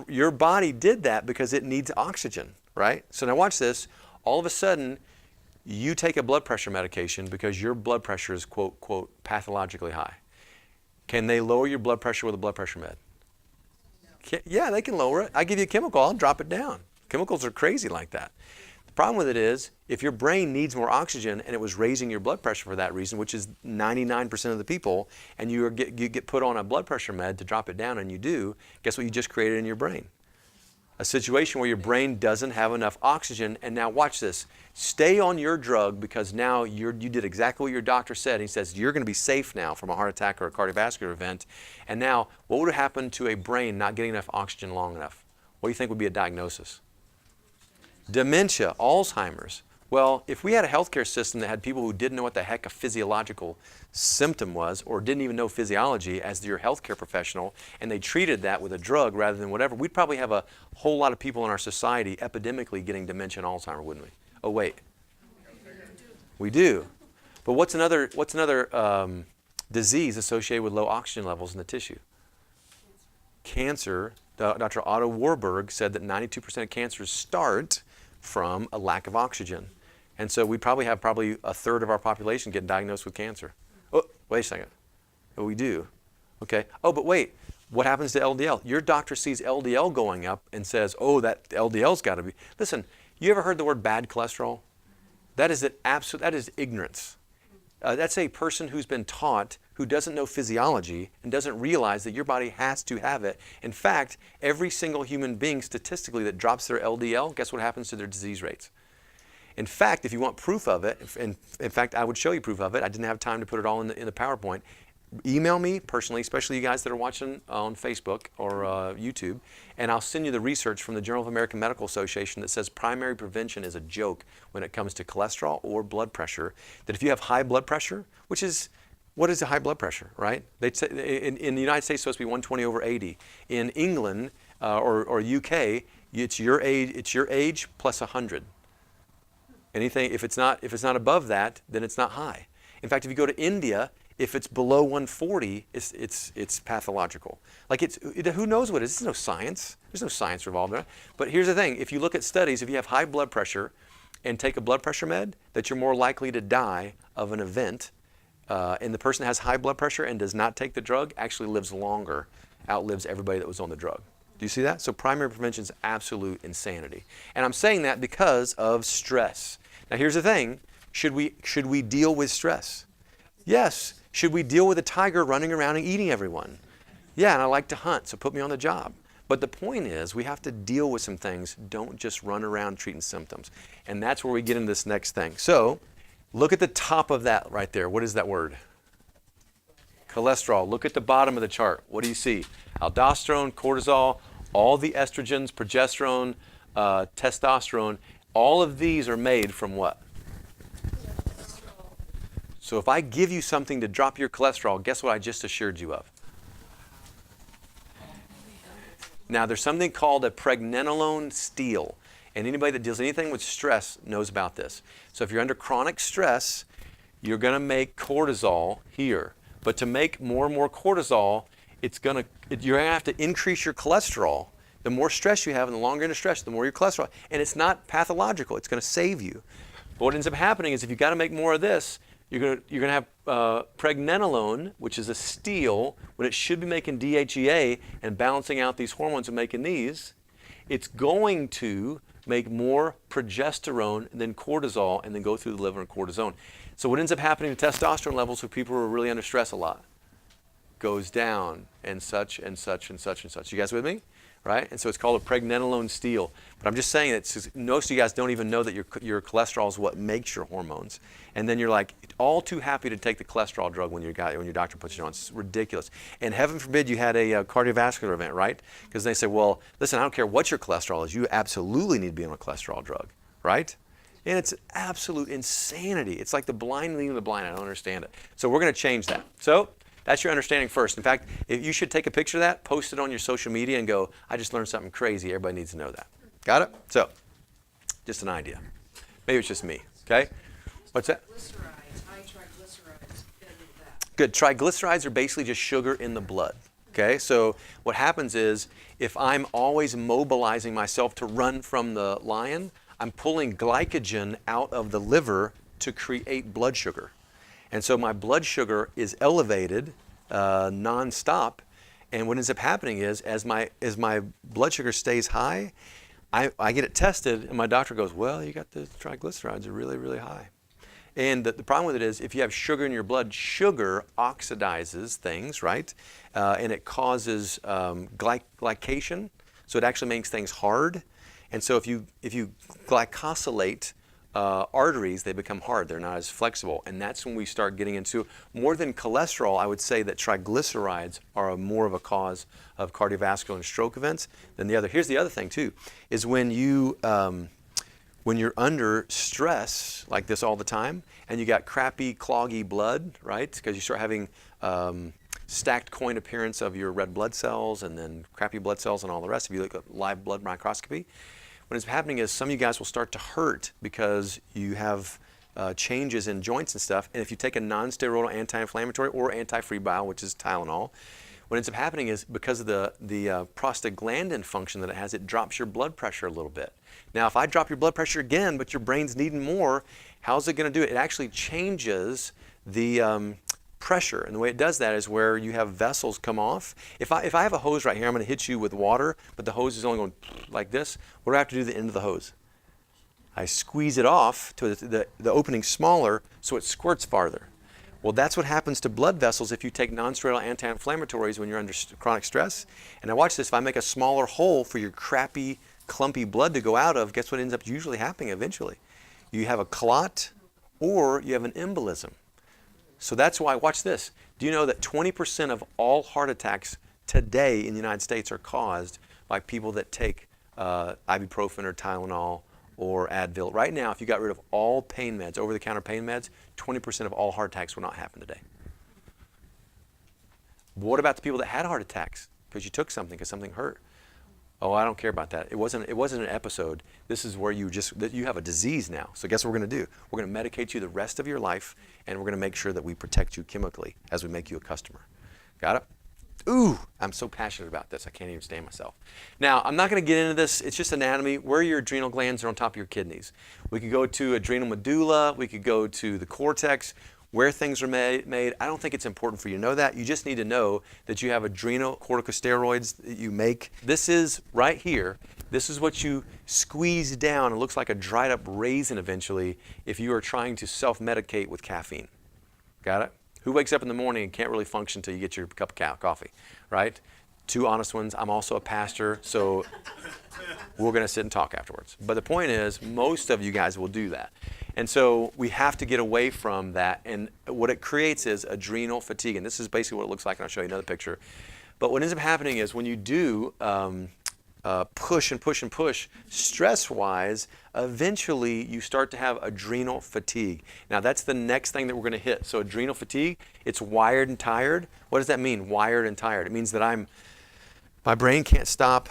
your body did that because it needs oxygen, right? So now watch this. All of a sudden, you take a blood pressure medication because your blood pressure is, quote, quote, pathologically high. Can they lower your blood pressure with a blood pressure med? Yeah, they can lower it. I give you a chemical, I'll drop it down. Chemicals are crazy like that. The problem with it is, if your brain needs more oxygen and it was raising your blood pressure for that reason, which is 99% of the people, and you get put on a blood pressure med to drop it down, and you do, guess what you just created in your brain? A situation where your brain doesn't have enough oxygen. And now watch this. Stay on your drug, because now you did exactly what your doctor said. He says you're going to be safe now from a heart attack or a cardiovascular event. And now, what would happen to a brain not getting enough oxygen long enough? What do you think would be a diagnosis? Dementia, Alzheimer's. Well, if we had a healthcare system that had people who didn't know what the heck a physiological symptom was, or didn't even know physiology as your healthcare professional, and they treated that with a drug rather than whatever, we'd probably have a whole lot of people in our society epidemically getting dementia and Alzheimer's, wouldn't we? Oh, wait. We do. But what's another disease associated with low oxygen levels in the tissue? Cancer. Dr. Otto Warburg said that 92% of cancers start from a lack of oxygen. And so we probably have a third of our population getting diagnosed with cancer. Oh, Wait a second. Oh, we do. Okay. Oh, but wait. What happens to LDL? Your doctor sees LDL going up and says, oh, that LDL's got to be. Listen, you ever heard the word bad cholesterol? That is that is ignorance. That's a person who's been taught, who doesn't know physiology and doesn't realize that your body has to have it. In fact, every single human being statistically that drops their LDL, guess what happens to their disease rates? In fact, if you want proof of it, in fact, I would show you proof of it. I didn't have time to put it all in the PowerPoint. Email me personally, especially you guys that are watching on Facebook or YouTube, and I'll send you the research from the Journal of American Medical Association that says primary prevention is a joke when it comes to cholesterol or blood pressure. That if you have high blood pressure, which is, what is a high blood pressure, right? They'd say in the United States it's supposed to be 120/80. In England or UK, it's your age plus 100. Anything if it's not above that, then it's not high. In fact, if you go to India, if it's below 140, it's pathological. Like who knows what it is? There's no science. There's no science involved in it. But here's the thing: if you look at studies, if you have high blood pressure and take a blood pressure med, that you're more likely to die of an event. And the person that has high blood pressure and does not take the drug actually lives longer, outlives everybody that was on the drug. Do you see that? So primary prevention is absolute insanity. And I'm saying that because of stress. Now here's the thing: should we deal with stress? Yes. Should we deal with a tiger running around and eating everyone? Yeah, and I like to hunt, so put me on the job. But the point is, we have to deal with some things. Don't just run around treating symptoms. And that's where we get into this next thing. So look at the top of that right there. What is that word? Cholesterol. Look at the bottom of the chart. What do you see? Aldosterone, cortisol, all the estrogens, progesterone, testosterone. All of these are made from what? So if I give you something to drop your cholesterol, guess what I just assured you of? Now there's something called a pregnenolone steal. And anybody that deals anything with stress knows about this. So if you're under chronic stress, you're going to make cortisol here. But to make more and more cortisol, you're going to have to increase your cholesterol. The more stress you have and the longer you're under stress, the more your cholesterol. And it's not pathological. It's going to save you. But what ends up happening is if you've got to make more of this, you're going to have pregnenolone, which is a steal, when it should be making DHEA and balancing out these hormones and making these. It's going to make more progesterone than cortisol and then go through the liver and cortisone. So what ends up happening to testosterone levels for people who are really under stress a lot? Goes down and such and such and such and such. You guys with me? Right? And so it's called a pregnenolone steal. But I'm just saying that most of you guys don't even know that your cholesterol is what makes your hormones. And then you're like all too happy to take the cholesterol drug when your doctor puts it on. It's ridiculous. And heaven forbid you had a cardiovascular event, right? Because they say, well, listen, I don't care what your cholesterol is. You absolutely need to be on a cholesterol drug, right? And it's absolute insanity. It's like the blind leading the blind. I don't understand it. So we're going to change that. So that's your understanding first. In fact, if you should take a picture of that, post it on your social media and go, I just learned something crazy. Everybody needs to know that. Got it? So, just an idea. Maybe it's just me. Okay? What's that? Triglycerides, high triglycerides, get into that. Good. Triglycerides are basically just sugar in the blood. Okay? So what happens is if I'm always mobilizing myself to run from the lion, I'm pulling glycogen out of the liver to create blood sugar. And so my blood sugar is elevated nonstop. And what ends up happening is as my blood sugar stays high, I get it tested and my doctor goes, well, you got the triglycerides are really, really high. And the problem with it is if you have sugar in your blood, sugar oxidizes things, right? And it causes glycation. So it actually makes things hard. And so if you glycosylate arteries, they become hard. They're not as flexible. And that's when we start getting into, more than cholesterol, I would say that triglycerides are more of a cause of cardiovascular and stroke events than the other. Here's the other thing too, is when you're under stress like this all the time and you got crappy, cloggy blood, right? Because you start having stacked coin appearance of your red blood cells and then crappy blood cells and all the rest. If you look at live blood microscopy, what is happening is some of you guys will start to hurt because you have changes in joints and stuff. And if you take a non-steroidal anti-inflammatory or anti-febrile, which is Tylenol, what ends up happening is because of the prostaglandin function that it has, it drops your blood pressure a little bit. Now, if I drop your blood pressure again, but your brain's needing more, how's it going to do it? It actually changes the pressure. And the way it does that is where you have vessels come off. If I have a hose right here, I'm going to hit you with water, but the hose is only going like this. What do I have to do to the end of the hose? I squeeze it off to the opening smaller so it squirts farther. Well, that's what happens to blood vessels if you take non-steroidal anti-inflammatories when you're under chronic stress. And now watch this. If I make a smaller hole for your crappy, clumpy blood to go out of, guess what ends up usually happening eventually? You have a clot or you have an embolism. So that's why, watch this. Do you know that 20% of all heart attacks today in the United States are caused by people that take ibuprofen or Tylenol or Advil? Right now, if you got rid of all pain meds, over-the-counter pain meds, 20% of all heart attacks will not happen today. But what about the people that had heart attacks because you took something, because something hurt? Oh, I don't care about that. It wasn't an episode. This is where you have a disease now. So guess what we're going to do? We're going to medicate you the rest of your life, and we're going to make sure that we protect you chemically as we make you a customer. Got it? Ooh, I'm so passionate about this. I can't even stand myself. Now, I'm not going to get into this. It's just anatomy. Where your adrenal glands are on top of your kidneys. We could go to adrenal medulla. We could go to the cortex, where things are made. I don't think it's important for you to know that. You just need to know that you have adrenal corticosteroids that you make. This is right here. This is what you squeeze down. It looks like a dried up raisin eventually if you are trying to self-medicate with caffeine. Got it? Who wakes up in the morning and can't really function until you get your cup of coffee, right? Two honest ones. I'm also a pastor, so we're going to sit and talk afterwards. But the point is, most of you guys will do that. And so we have to get away from that. And what it creates is adrenal fatigue. And this is basically what it looks like, and I'll show you another picture. But what ends up happening is when you do push and push and push, stress-wise, eventually you start to have adrenal fatigue. Now that's the next thing that we're going to hit. So adrenal fatigue, it's wired and tired. What does that mean, wired and tired? It means that my brain can't stop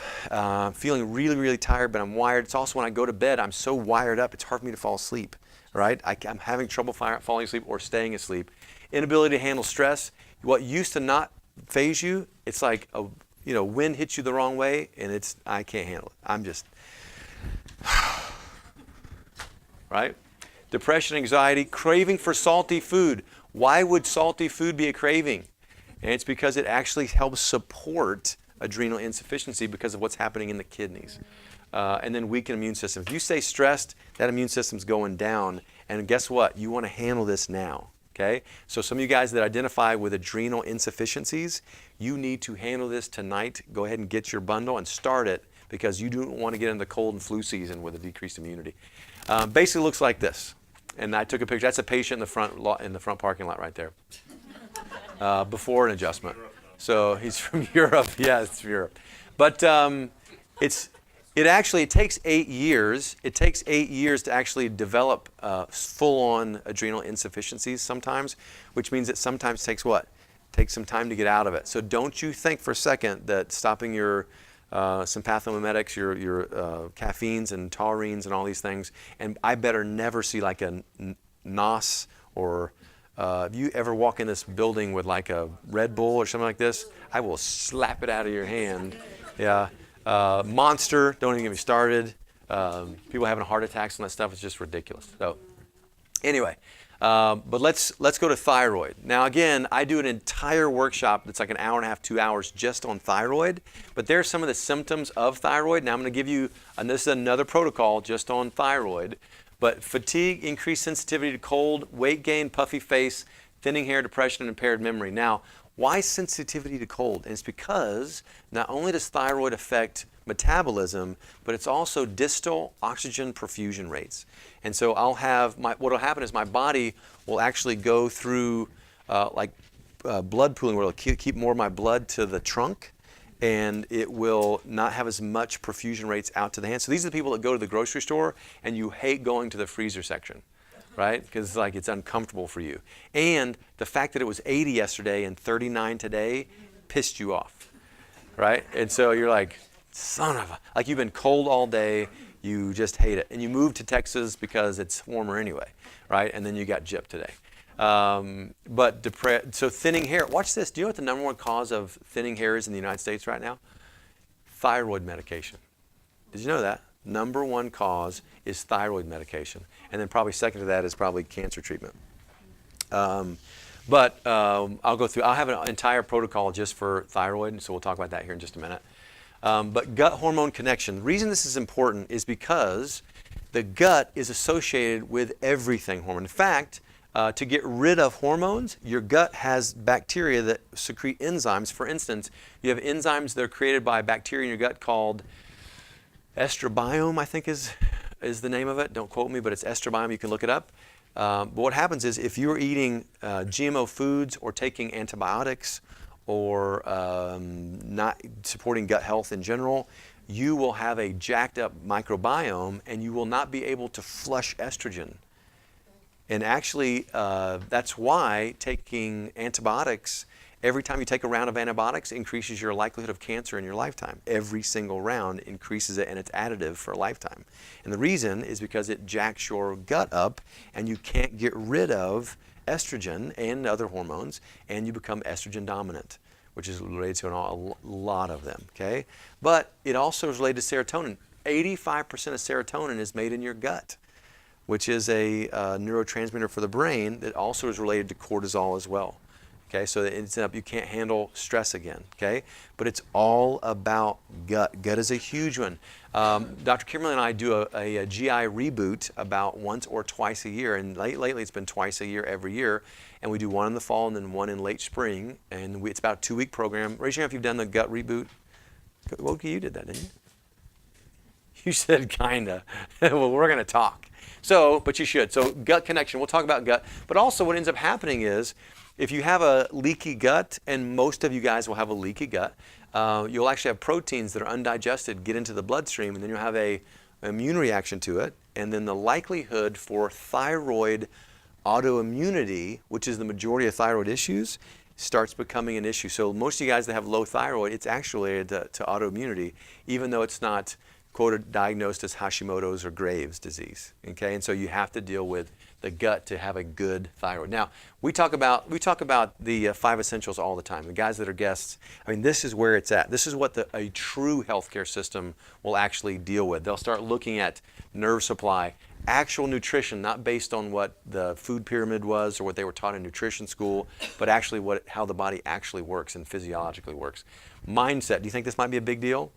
feeling really, really tired, but I'm wired. It's also when I go to bed, I'm so wired up, it's hard for me to fall asleep, right? I'm having trouble falling asleep or staying asleep. Inability to handle stress. What used to not phase you, it's like wind hits you the wrong way, and I can't handle it. I'm just, right? Depression, anxiety, craving for salty food. Why would salty food be a craving? And it's because it actually helps support adrenal insufficiency because of what's happening in the kidneys. And then weakened immune system. If you stay stressed, that immune system's going down. And guess what? You want to handle this now. Okay? So some of you guys that identify with adrenal insufficiencies, you need to handle this tonight. Go ahead and get your bundle and start it because you don't want to get into the cold and flu season with a decreased immunity. Basically looks like this. And I took a picture. That's a patient in the front parking lot right there. Before an adjustment. So he's from Europe. Yeah, it's from Europe. But it takes 8 years. It takes 8 years to actually develop full-on adrenal insufficiencies sometimes, which means it sometimes takes what? Takes some time to get out of it. So don't you think for a second that stopping your sympathomimetics, your caffeines and taurines and all these things, and I better never see like a NOS or if you ever walk in this building with like a Red Bull or something like this, I will slap it out of your hand. Yeah. Monster, don't even get me started. People having heart attacks and that stuff is just ridiculous. So anyway, but let's go to thyroid. Now again, I do an entire workshop that's like an hour and a half, 2 hours just on thyroid, but there's some of the symptoms of thyroid. Now I'm going to give you, and this is another protocol just on thyroid, but fatigue, increased sensitivity to cold, weight gain, puffy face, thinning hair, depression, and impaired memory. Now, why sensitivity to cold? And it's because not only does thyroid affect metabolism, but it's also distal oxygen perfusion rates. And so what will happen is my body will actually go through blood pooling, where it'll keep more of my blood to the trunk, and it will not have as much perfusion rates out to the hand. So these are the people that go to the grocery store and you hate going to the freezer section, right? Because it's uncomfortable for you. And the fact that it was 80 yesterday and 39 today pissed you off, right? And so you're like, like you've been cold all day, you just hate it. And you moved to Texas because it's warmer anyway, right? And then you got gypped today. So thinning hair, watch this. Do you know what the number one cause of thinning hair is in the United States right now? Thyroid medication. Did you know that? Number one cause is thyroid medication. And then probably second to that is probably cancer treatment. But I'll go through. I'll have an entire protocol just for thyroid, so we'll talk about that here in just a minute. But gut hormone connection. The reason this is important is because the gut is associated with everything hormone. In fact, to get rid of hormones, your gut has bacteria that secrete enzymes. For instance, you have enzymes that are created by bacteria in your gut called estrobiome, I think is the name of it. Don't quote me, but it's estrobiome. You can look it up. But what happens is if you're eating GMO foods or taking antibiotics or not supporting gut health in general, you will have a jacked up microbiome and you will not be able to flush estrogen. And actually, that's why taking antibiotics, every time you take a round of antibiotics, increases your likelihood of cancer in your lifetime. Every single round increases it, and it's additive for a lifetime. And the reason is because it jacks your gut up, and you can't get rid of estrogen and other hormones, and you become estrogen dominant, which is related to a lot of them, okay? But it also is related to serotonin. 85% of serotonin is made in your gut, which is a neurotransmitter for the brain that also is related to cortisol as well. Okay, so it ends up you can't handle stress again. Okay, but it's all about gut. Gut is a huge one. Dr. Kimberly and I do a GI reboot about once or twice a year, and lately it's been twice a year every year, and we do one in the fall and then one in late spring, and it's about a 2-week program. Raise your hand if you've done the gut reboot. Well, you did that, didn't you? You said kinda. Well, we're going to talk. So, but you should. So gut connection, we'll talk about gut. But also what ends up happening is if you have a leaky gut, and most of you guys will have a leaky gut, you'll actually have proteins that are undigested get into the bloodstream, and then you'll have an immune reaction to it. And then the likelihood for thyroid autoimmunity, which is the majority of thyroid issues, starts becoming an issue. So most of you guys that have low thyroid, it's actually related to autoimmunity, even though it's not quoted diagnosed as Hashimoto's or Graves' disease. Okay, and so you have to deal with the gut to have a good thyroid. Now we talk about the 5 essentials all the time. The guys that are guests, I mean, this is where it's at. This is what a true healthcare system will actually deal with. They'll start looking at nerve supply, actual nutrition, not based on what the food pyramid was or what they were taught in nutrition school, but actually how the body actually works and physiologically works. Mindset. Do you think this might be a big deal?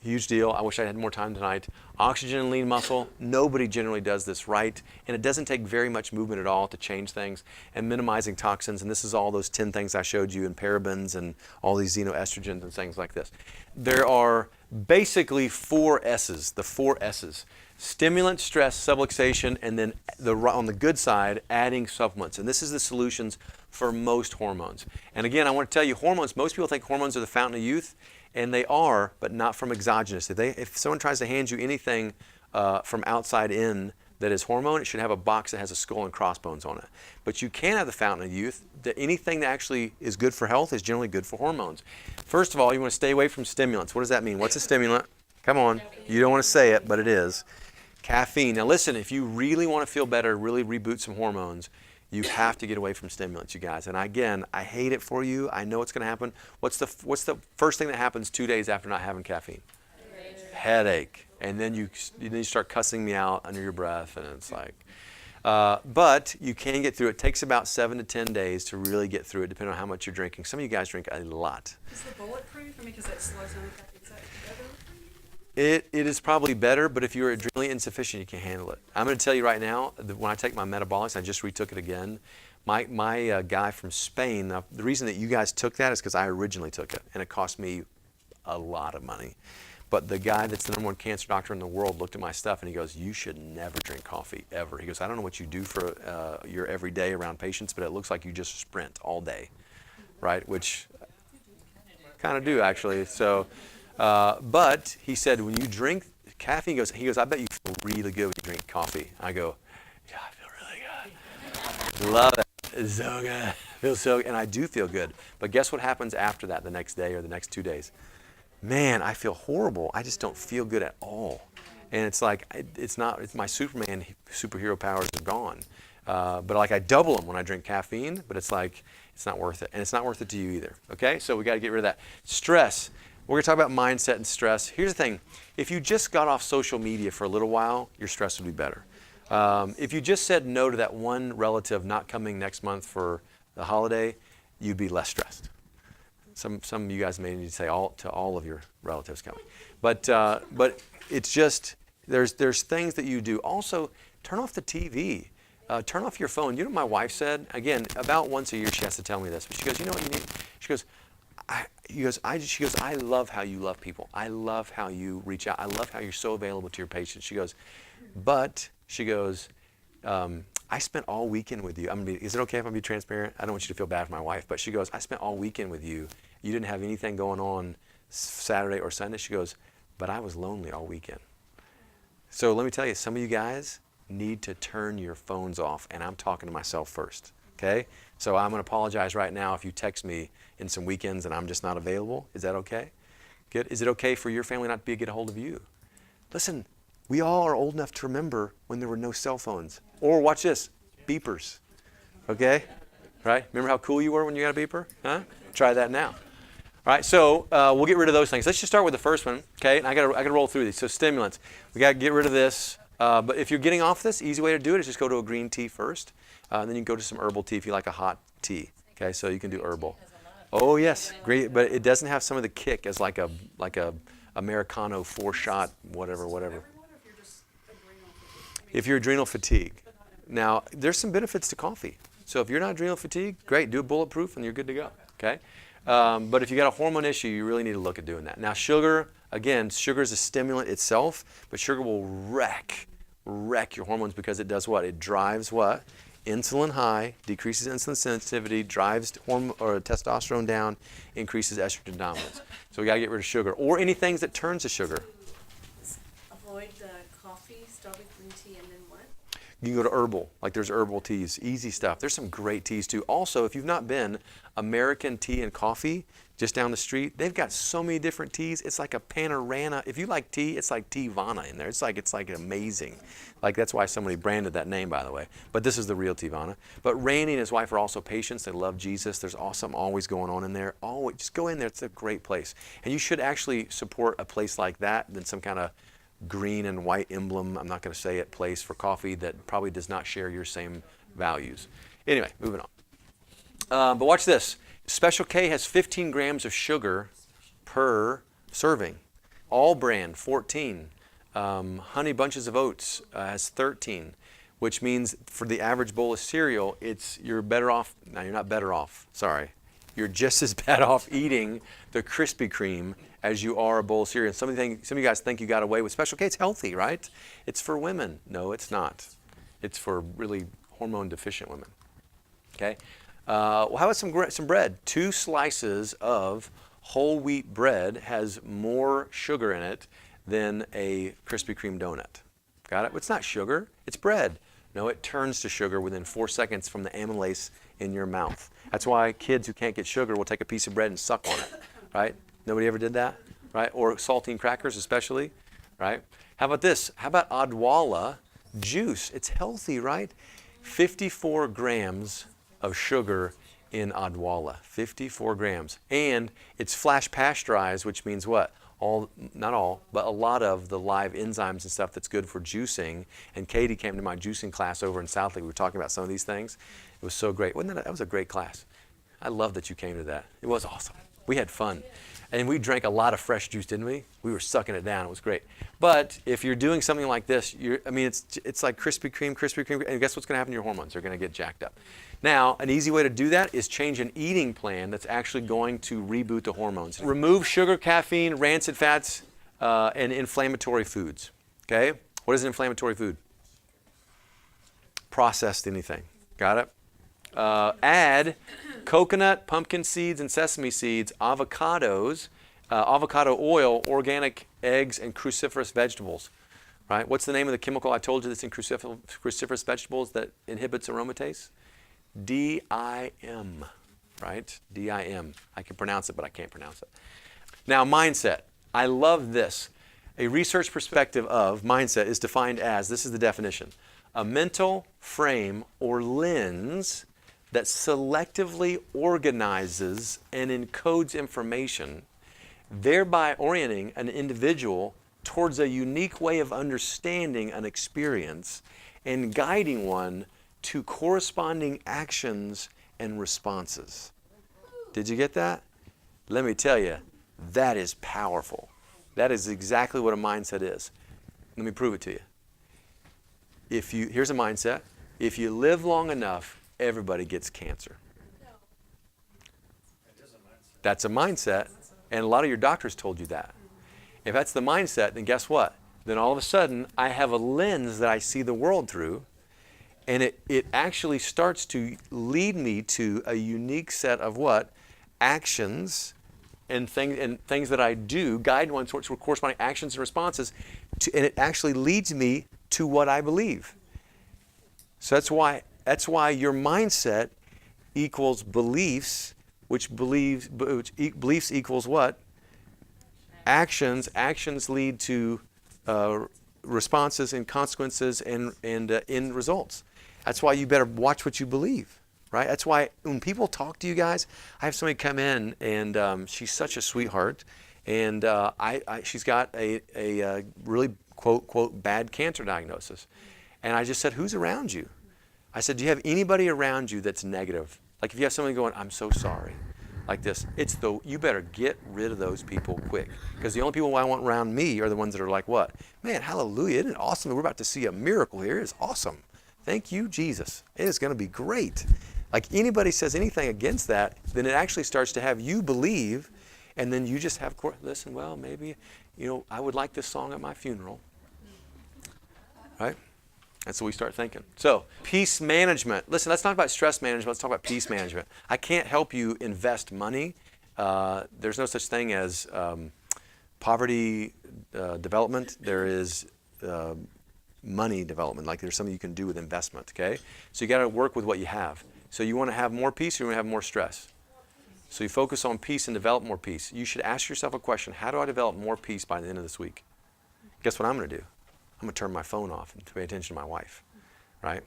Huge deal. I wish I had more time tonight. Oxygen and lean muscle. Nobody generally does this right. And it doesn't take very much movement at all to change things. And minimizing toxins. And this is all those 10 things I showed you, and parabens and all these xenoestrogens and things like this. There are basically 4 S's, the 4 S's. Stimulant, stress, subluxation, and then on the good side, adding supplements. And this is the solutions for most hormones. And again, I want to tell you, hormones, most people think hormones are the fountain of youth. And they are, but not from exogenous. If someone tries to hand you anything from outside in that is hormone, it should have a box that has a skull and crossbones on it. But you can have the fountain of youth. Anything that actually is good for health is generally good for hormones. First of all, you want to stay away from stimulants. What does that mean? What's a stimulant? Come on. You don't want to say it, but it is. Caffeine. Now listen, if you really want to feel better, really reboot some hormones, you have to get away from stimulants, you guys. And again, I hate it for you. I know it's going to happen. What's the first thing that happens 2 days after not having caffeine? Headache. And then you start cussing me out under your breath, and it's like. But you can get through it. It takes about 7 to 10 days to really get through it, depending on how much you're drinking. Some of you guys drink a lot. Is the bulletproof? I mean, because that slows down the caffeine. Is that better? It is probably better, but if you're adrenally insufficient, you can't handle it. I'm going to tell you right now, when I take my metabolics, I just retook it again. My guy from Spain, the reason that you guys took that is because I originally took it, and it cost me a lot of money. But the guy that's the #1 cancer doctor in the world looked at my stuff, and he goes, you should never drink coffee, ever. He goes, I don't know what you do for your everyday around patients, but it looks like you just sprint all day, right? Which kind of do, actually. So. But he said, when you drink caffeine, he goes, I bet you feel really good when you drink coffee. I go, yeah, I feel really good. Love it. It's so good. Feels so good. And I do feel good. But guess what happens after that, the next day or the next 2 days? Man, I feel horrible. I just don't feel good at all. And it's like, it's my superhero powers are gone. But like I double them when I drink caffeine, but it's like, it's not worth it. And it's not worth it to you either. Okay? So we got to get rid of that. Stress. We're going to talk about mindset and stress. Here's the thing. If you just got off social media for a little while, your stress would be better. If you just said no to that one relative not coming next month for the holiday, you'd be less stressed. Some of you guys may need to say all of your relatives coming. But it's just, there's things that you do. Also, turn off the TV. Turn off your phone. You know what my wife said? Again, about once a year she has to tell me this. But she goes, you know what you need? She goes, I love how you love people. I love how you reach out. I love how you're so available to your patients. She goes, but she goes, I spent all weekend with you. Is it okay if I'm be transparent? I don't want you to feel bad for my wife, but she goes, I spent all weekend with you. You didn't have anything going on Saturday or Sunday. She goes, but I was lonely all weekend. So let me tell you, some of you guys need to turn your phones off, and I'm talking to myself first, okay? So I'm going to apologize right now if you text me in some weekends and I'm just not available. Is that okay? Good. Is it okay for your family not to get a hold of you? Listen, we all are old enough to remember when there were no cell phones. Or watch this, beepers, okay? Right? Remember how cool you were when you got a beeper? Huh? Try that now. All right, so we'll get rid of those things. Let's just start with the first one, okay? And I gotta roll through these. So stimulants, we gotta get rid of this. But if you're getting off this, easy way to do it is just go to a green tea first. Then you can go to some herbal tea if you like a hot tea. Okay, so you can do herbal. Oh yes, great, but it doesn't have some of the kick as like a Americano 4-shot, whatever. Everyone, or if you're just adrenal fatigue? If you're adrenal fatigue. Now, there's some benefits to coffee. So if you're not adrenal fatigue, great, do a bulletproof and you're good to go, okay? But if you got a hormone issue, you really need to look at doing that. Now, sugar, again, sugar is a stimulant itself, but sugar will wreck your hormones because it does what? It drives what? Insulin high, decreases insulin sensitivity, drives testosterone down, increases estrogen dominance. So we got to get rid of sugar or any things that turns to sugar. Avoid the coffee, start with green tea, and then what? You can go to herbal, like there's herbal teas, easy stuff. There's some great teas too. Also, if you've not been, American Tea and Coffee, just down the street, they've got so many different teas. It's like a panorama. If you like tea, it's like Teavana in there. It's like amazing. Like that's why somebody branded that name, by the way. But this is the real Teavana. But Randy and his wife are also patients. They love Jesus. There's awesome always going on in there. Always, just go in there. It's a great place. And you should actually support a place like that than some kind of green and white emblem, I'm not going to say it, place for coffee that probably does not share your same values. Anyway, moving on. But watch this. Special K has 15 grams of sugar per serving. All brand, 14. Honey Bunches of Oats has 13, which means for the average bowl of cereal, you're better off. Now, you're not better off. Sorry. You're just as bad off eating the Krispy Kreme as you are a bowl of cereal. Some of you guys think you got away with Special K. It's healthy, right? It's for women. No, it's not. It's for really hormone deficient women. Okay. Well, how about some bread? 2 slices of whole wheat bread has more sugar in it than a Krispy Kreme donut. Got it? It's not sugar. It's bread. No, it turns to sugar within 4 seconds from the amylase in your mouth. That's why kids who can't get sugar will take a piece of bread and suck on it, right? Nobody ever did that, right? Or saltine crackers especially, right? How about this? How about Odwalla juice? It's healthy, right? 54 grams of sugar in Odwalla, 54 grams. And it's flash pasteurized, which means what? Not all, but a lot of the live enzymes and stuff that's good for juicing. And Katie came to my juicing class over in Southlake. We were talking about some of these things. It was so great. That was a great class. I love that you came to that. It was awesome. We had fun. And we drank a lot of fresh juice, didn't we? We were sucking it down. It was great. But if you're doing something like this, it's like Krispy Kreme, and guess what's going to happen to your hormones? They're going to get jacked up. Now, an easy way to do that is change an eating plan that's actually going to reboot the hormones. Remove sugar, caffeine, rancid fats, and inflammatory foods. Okay? What is an inflammatory food? Processed anything. Got it? Add coconut, pumpkin seeds, and sesame seeds, avocados, avocado oil, organic eggs, and cruciferous vegetables. Right? What's the name of the chemical I told you that's in cruciferous vegetables that inhibits aromatase? DIM. Right? DIM. I can pronounce it, but I can't pronounce it. Now, mindset. I love this. A research perspective of mindset is defined as, this is the definition, a mental frame or lens that selectively organizes and encodes information, thereby orienting an individual towards a unique way of understanding an experience and guiding one to corresponding actions and responses. Did you get that? Let me tell you, that is powerful. That is exactly what a mindset is. Let me prove it to you. Here's a mindset. If you live long enough, everybody gets cancer. That's a mindset, and a lot of your doctors told you that. If that's the mindset, then guess what? Then all of a sudden, I have a lens that I see the world through, and it actually starts to lead me to a unique set of what? Actions and things that I do, guide one towards corresponding actions and responses, and it actually leads me to what I believe. So that's why your mindset equals beliefs, beliefs equals what? Actions. Actions lead to responses and consequences and end results. That's why you better watch what you believe, right? That's why when people talk to you guys, I have somebody come in and she's such a sweetheart, and she's got a really quote bad cancer diagnosis, and I just said, who's around you? I said, do you have anybody around you that's negative? Like if you have somebody going, I'm so sorry, like this, you better get rid of those people quick, because the only people I want around me are the ones that are like, what? Man, hallelujah, isn't it awesome? We're about to see a miracle here. It's awesome. Thank you, Jesus. It is going to be great. Like anybody says anything against that, then it actually starts to have you believe, and then you just have, listen, well, maybe, I would like this song at my funeral. Right? That's what we start thinking. So, peace management. Listen, let's not talk about stress management. Let's talk about peace management. I can't help you invest money. There's no such thing as poverty development. There is money development. Like there's something you can do with investment, okay? So you got to work with what you have. So you want to have more peace or you want to have more stress? So you focus on peace and develop more peace. You should ask yourself a question. How do I develop more peace by the end of this week? Guess what I'm going to do? I'm going to turn my phone off and pay attention to my wife, right?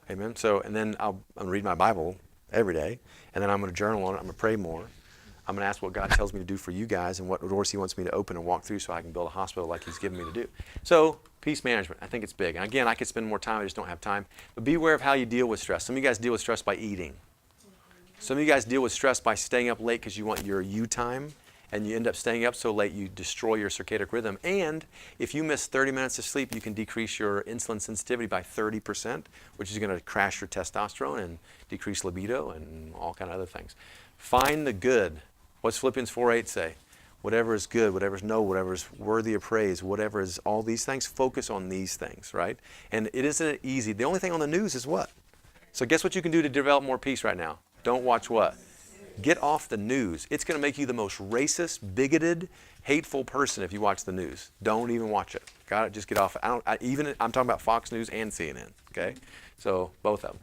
Amen? So, and then I'm going to read my Bible every day, and then I'm going to journal on it. I'm going to pray more. I'm going to ask what God tells me to do for you guys and what doors He wants me to open and walk through so I can build a hospital like He's given me to do. So, peace management, I think it's big. And again, I could spend more time, I just don't have time. But be aware of how you deal with stress. Some of you guys deal with stress by eating. Some of you guys deal with stress by staying up late because you want your you time, and you end up staying up so late you destroy your circadian rhythm. And if you miss 30 minutes of sleep, you can decrease your insulin sensitivity by 30%, which is going to crash your testosterone and decrease libido and all kind of other things. Find the good. What's Philippians 4:8 say? Whatever is good, whatever is noble, whatever is worthy of praise, whatever is all these things, focus on these things, right? And it isn't easy. The only thing on the news is what? So guess what you can do to develop more peace right now? Don't watch what? Get off the news. It's going to make you the most racist, bigoted, hateful person if you watch the news. Don't even watch it. Got it? Just get off. I'm talking about Fox News and CNN, okay? So both of them.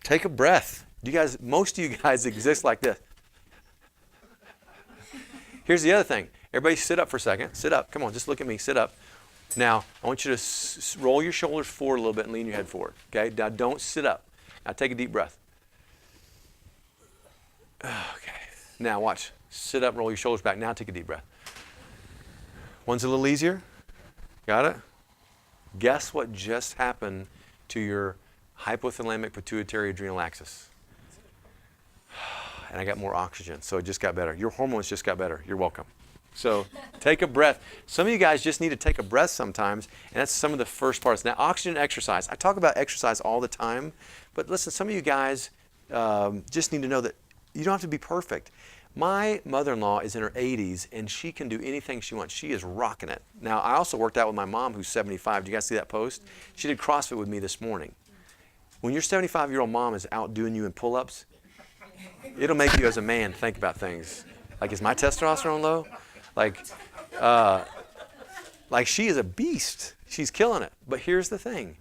Take a breath. Most of you guys exist like this. Here's the other thing. Everybody sit up for a second. Sit up. Come on, just look at me. Sit up. Now, I want you to roll your shoulders forward a little bit and lean your head forward. Okay? Now, don't sit up. Now, take a deep breath. Okay. Now, watch. Sit up, roll your shoulders back. Now, take a deep breath. One's a little easier. Got it? Guess what just happened to your hypothalamic pituitary adrenal axis? And I got more oxygen, so it just got better. Your hormones just got better. You're welcome. So take a breath. Some of you guys just need to take a breath sometimes, and that's some of the first parts. Now, oxygen exercise. I talk about exercise all the time, but listen, some of you guys just need to know that you don't have to be perfect. My mother-in-law is in her 80s, and she can do anything she wants. She is rocking it. Now, I also worked out with my mom, who's 75. Do you guys see that post? She did CrossFit with me this morning. When your 75-year-old mom is outdoing you in pull-ups, it'll make you as a man think about things. Like, is my testosterone low? Like she is a beast. She's killing it. But here's the thing.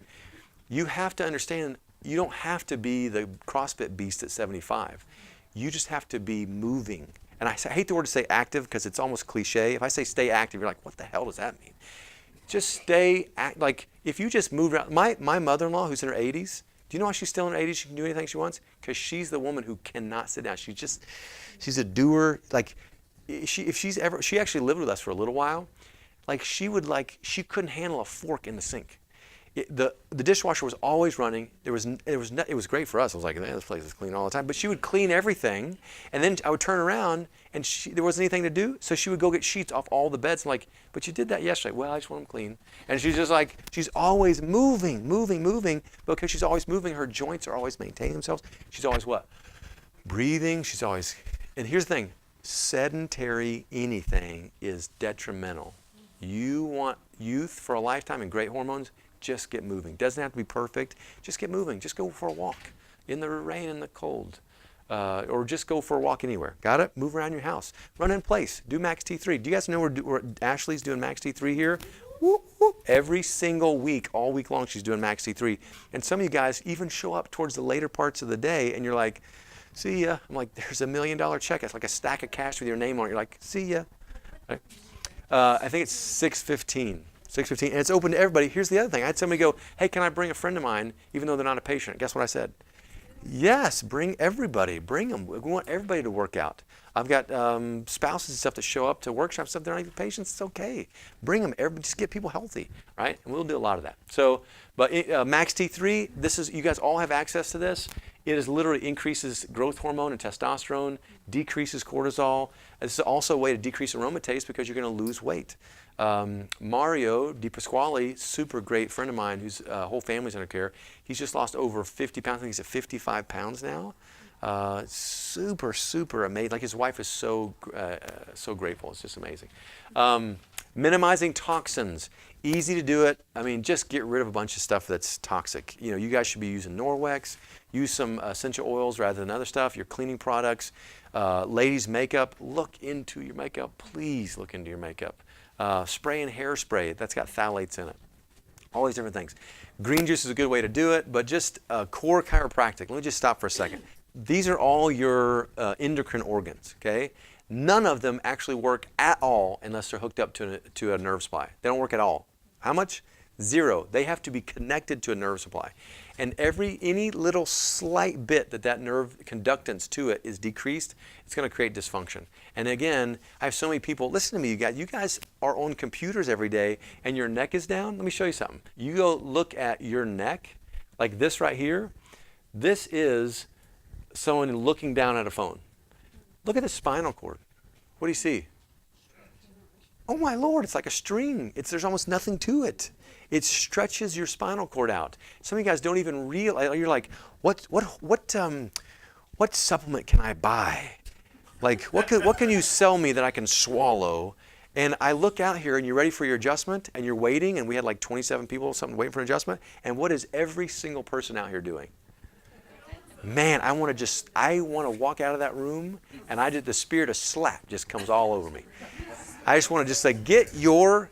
You have to understand, you don't have to be the CrossFit beast at 75. You just have to be moving. And I hate the word to say active because it's almost cliche. If I say stay active, you're like, what the hell does that mean? Just stay, like if you just move around. My mother-in-law, who's in her 80s, do you know why she's still in her 80s? She can do anything she wants? Because she's the woman who cannot sit down. She's a doer. Like, she actually lived with us for a little while. Like, she couldn't handle a fork in the sink. The dishwasher was always running. It was great for us. I was like, man, this place is clean all the time. But she would clean everything, and then I would turn around, and there wasn't anything to do, so she would go get sheets off all the beds. I'm like, but you did that yesterday. Well, I just want them clean. And she's just like, she's always moving. Because she's always moving, her joints are always maintaining themselves. She's always what? Breathing. She's always. And here's the thing: sedentary anything is detrimental. You want youth for a lifetime and great hormones. Just get moving. Doesn't have to be perfect. Just get moving. Just go for a walk in the rain and the cold. Or just go for a walk anywhere. Got it? Move around your house. Run in place. Do Max T3. Do you guys know where Ashley's doing Max T3 here? Whoop, whoop. Every single week, all week long, she's doing Max T3. And some of you guys even show up towards the later parts of the day, and you're like, see ya. I'm like, there's $1 million check. It's like a stack of cash with your name on it. You're like, see ya. Right. I think it's 6:15. 6:15, and it's open to everybody. Here's the other thing. I had somebody go, hey, can I bring a friend of mine, even though they're not a patient? Guess what I said? Yes, bring everybody. Bring them. We want everybody to work out. I've got spouses and stuff that show up to workshops, stuff they're not even patients. It's okay. Bring them. Everybody, just get people healthy, right? And we'll do a lot of that. So, but Max T3, this is, you guys all have access to this. It is literally increases growth hormone and testosterone, decreases cortisol. This is also a way to decrease aromatase because you're going to lose weight. Mario Di Pasquale, super great friend of mine whose whole family's under care. He's just lost over 50 pounds. I think he's at 55 pounds now. Super amazing. Like his wife is so grateful. It's just amazing. Minimizing toxins. Easy to do it. I mean, just get rid of a bunch of stuff that's toxic. You know, you guys should be using Norwex. Use some essential oils rather than other stuff. Your cleaning products. Ladies' makeup. Look into your makeup. Please look into your makeup. Spray and hairspray. That's got phthalates in it. All these different things. Green juice is a good way to do it, but just core chiropractic. Let me just stop for a second. These are all your endocrine organs, okay? None of them actually work at all unless they're hooked up to a nerve supply. They don't work at all. How much? Zero. They have to be connected to a nerve supply. And any little slight bit that nerve conductance to it is decreased, it's going to create dysfunction. And again, I have so many people, listen to me, you guys. You guys are on computers every day and your neck is down. Let me show you something. You go look at your neck, like this right here. This is someone looking down at a phone. Look at the spinal cord. What do you see? Oh my Lord, it's like a string. There's almost nothing to it. It stretches your spinal cord out. Some of you guys don't even realize. You're like, what supplement can I buy? Like, what can you sell me that I can swallow? And I look out here, and you're ready for your adjustment, and you're waiting, and we had like 27 people or something waiting for an adjustment. And what is every single person out here doing? Man, I want to walk out of that room, and the spirit of slap just comes all over me. I just want to just say, get your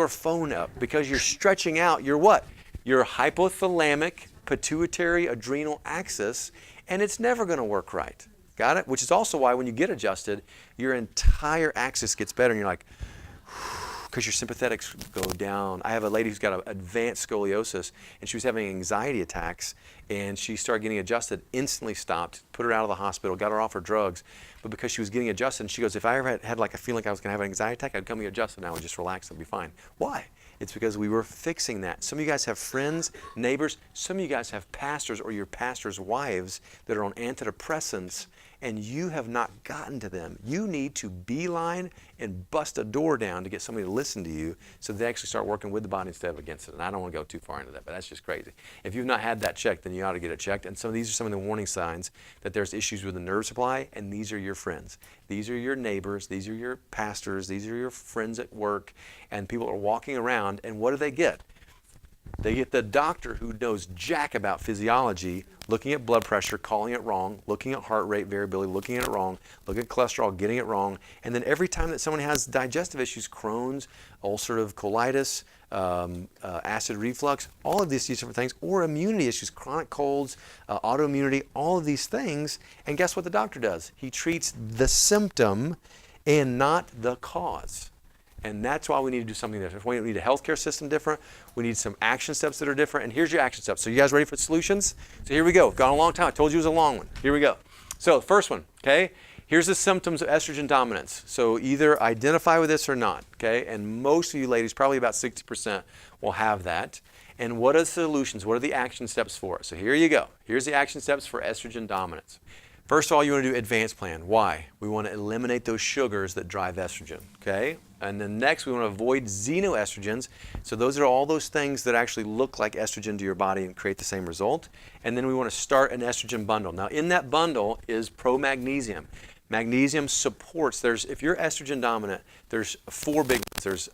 phone up, because you're stretching out your what? Your hypothalamic pituitary adrenal axis, and it's never going to work right. Got it? Which is also why when you get adjusted, your entire axis gets better, and you're like, because your sympathetics go down. I have a lady who's got advanced scoliosis, and she was having anxiety attacks, and she started getting adjusted, instantly stopped, put her out of the hospital, got her off her drugs. But because she was getting adjusted, and she goes, if I ever had like a feeling like I was going to have an anxiety attack, I'd come get adjusted, and I would just relax and be fine. Why? It's because we were fixing that. Some of you guys have friends, neighbors. Some of you guys have pastors or your pastor's wives that are on antidepressants, and you have not gotten to them. You need to beeline and bust a door down to get somebody to listen to you so they actually start working with the body instead of against it. And I don't want to go too far into that, but that's just crazy. If you've not had that checked, then you ought to get it checked. And these are some of the warning signs that there's issues with the nerve supply, and these are your friends. These are your neighbors. These are your pastors. These are your friends at work. And people are walking around, and what do they get? They get the doctor who knows jack about physiology, looking at blood pressure, calling it wrong, looking at heart rate variability, looking at it wrong, looking at cholesterol, getting it wrong. And then every time that someone has digestive issues, Crohn's, ulcerative colitis, acid reflux, all of these different things, or immunity issues, chronic colds, autoimmunity, all of these things. And guess what the doctor does? He treats the symptom and not the cause. And that's why we need to do something different. We need a healthcare system different. We need some action steps that are different. And here's your action steps. So you guys ready for solutions? So here we go. Gone a long time. I told you it was a long one. Here we go. So the first one, okay? Here's the symptoms of estrogen dominance. So either identify with this or not, okay? And most of you ladies, probably about 60%, will have that. And what are the solutions? What are the action steps for it? So here you go. Here's the action steps for estrogen dominance. First of all, you want to do advanced plan. Why? We want to eliminate those sugars that drive estrogen, okay? And then next, we want to avoid xenoestrogens. So those are all those things that actually look like estrogen to your body and create the same result. And then we want to start an estrogen bundle. Now, in that bundle is pro-magnesium. Magnesium supports, if you're estrogen dominant, there's 4 big ones. There's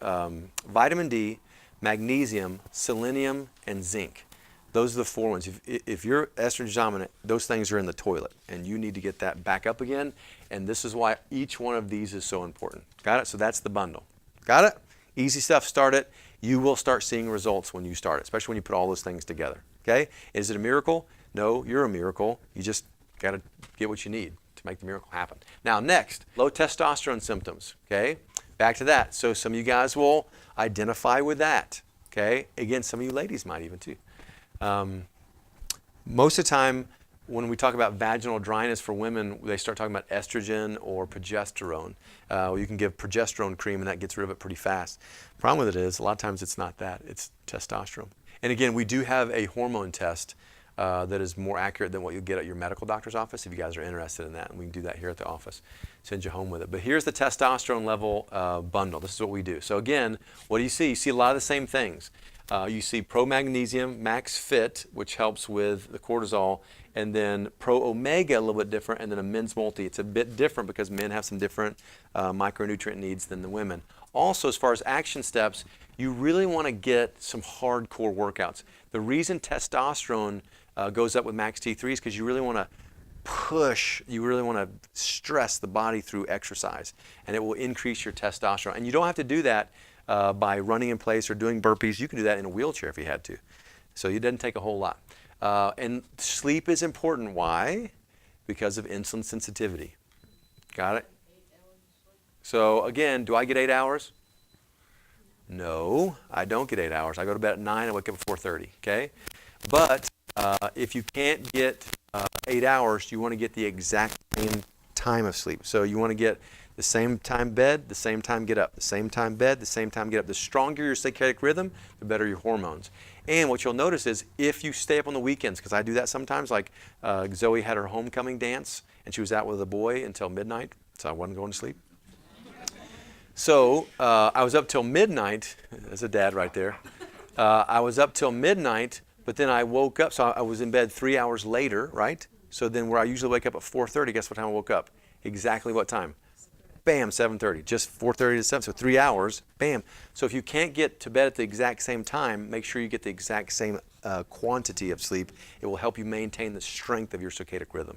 vitamin D, magnesium, selenium, and zinc. Those are the 4 ones. If you're estrogen dominant, those things are in the toilet, and you need to get that back up again. And this is why each one of these is so important. Got it? So that's the bundle. Got it? Easy stuff. Start it. You will start seeing results when you start it, especially when you put all those things together. Okay? Is it a miracle? No, you're a miracle. You just got to get what you need to make the miracle happen. Now, next, low testosterone symptoms. Okay? Back to that. So some of you guys will identify with that. Okay? Again, some of you ladies might even too. Most of the time, when we talk about vaginal dryness for women, they start talking about estrogen or progesterone. You can give progesterone cream, and that gets rid of it pretty fast. The problem with it is, a lot of times it's not that. It's testosterone. And again, we do have a hormone test that is more accurate than what you'll get at your medical doctor's office if you guys are interested in that. And we can do that here at the office, send you home with it. But here's the testosterone level bundle. This is what we do. So again, what do you see? You see a lot of the same things. You see pro-magnesium, max fit, which helps with the cortisol, and then pro-omega, a little bit different, and then a men's multi. It's a bit different because men have some different micronutrient needs than the women. Also, as far as action steps, you really want to get some hardcore workouts. The reason testosterone goes up with max T3 is because you really want to push, you really want to stress the body through exercise, and it will increase your testosterone. And you don't have to do that by running in place or doing burpees. You can do that in a wheelchair if you had to. So it doesn't take a whole lot. And sleep is important. Why? Because of insulin sensitivity. Got it? So again, do I get 8 hours? No, I don't get 8 hours. I go to bed at 9, I wake up at 4:30, okay? But if you can't get 8 hours, you want to get the exact same time of sleep. So you want to get the same time bed, the same time get up, the same time bed, the same time get up. The stronger your circadian rhythm, the better your hormones. And what you'll notice is if you stay up on the weekends, because I do that sometimes, like Zoe had her homecoming dance, and she was out with a boy until midnight, so I wasn't going to sleep. So I was up till midnight. There's a dad right there. I was up till midnight, but then I woke up, so I was in bed 3 hours later, right? So then where I usually wake up at 4:30, guess what time I woke up? Exactly what time? Bam, 7:30, just 4:30 to 7, so 3 hours, bam. So if you can't get to bed at the exact same time, make sure you get the exact same quantity of sleep. It will help you maintain the strength of your circadian rhythm.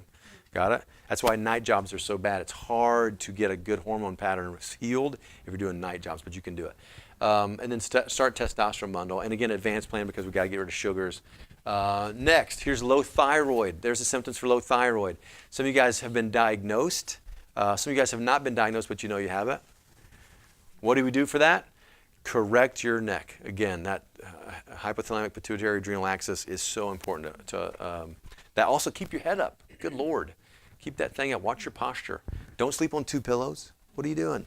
Got it? That's why night jobs are so bad. It's hard to get a good hormone pattern healed if you're doing night jobs, but you can do it. And then start testosterone bundle. And again, advanced plan because we got to get rid of sugars. Next, here's low thyroid. There's the symptoms for low thyroid. Some of you guys have been diagnosed. Some of you guys have not been diagnosed, but you know you have it. What do we do for that? Correct your neck. Again, that hypothalamic pituitary adrenal axis is so important to that. Also, keep your head up. Good Lord. Keep that thing up. Watch your posture. Don't sleep on 2 pillows. What are you doing?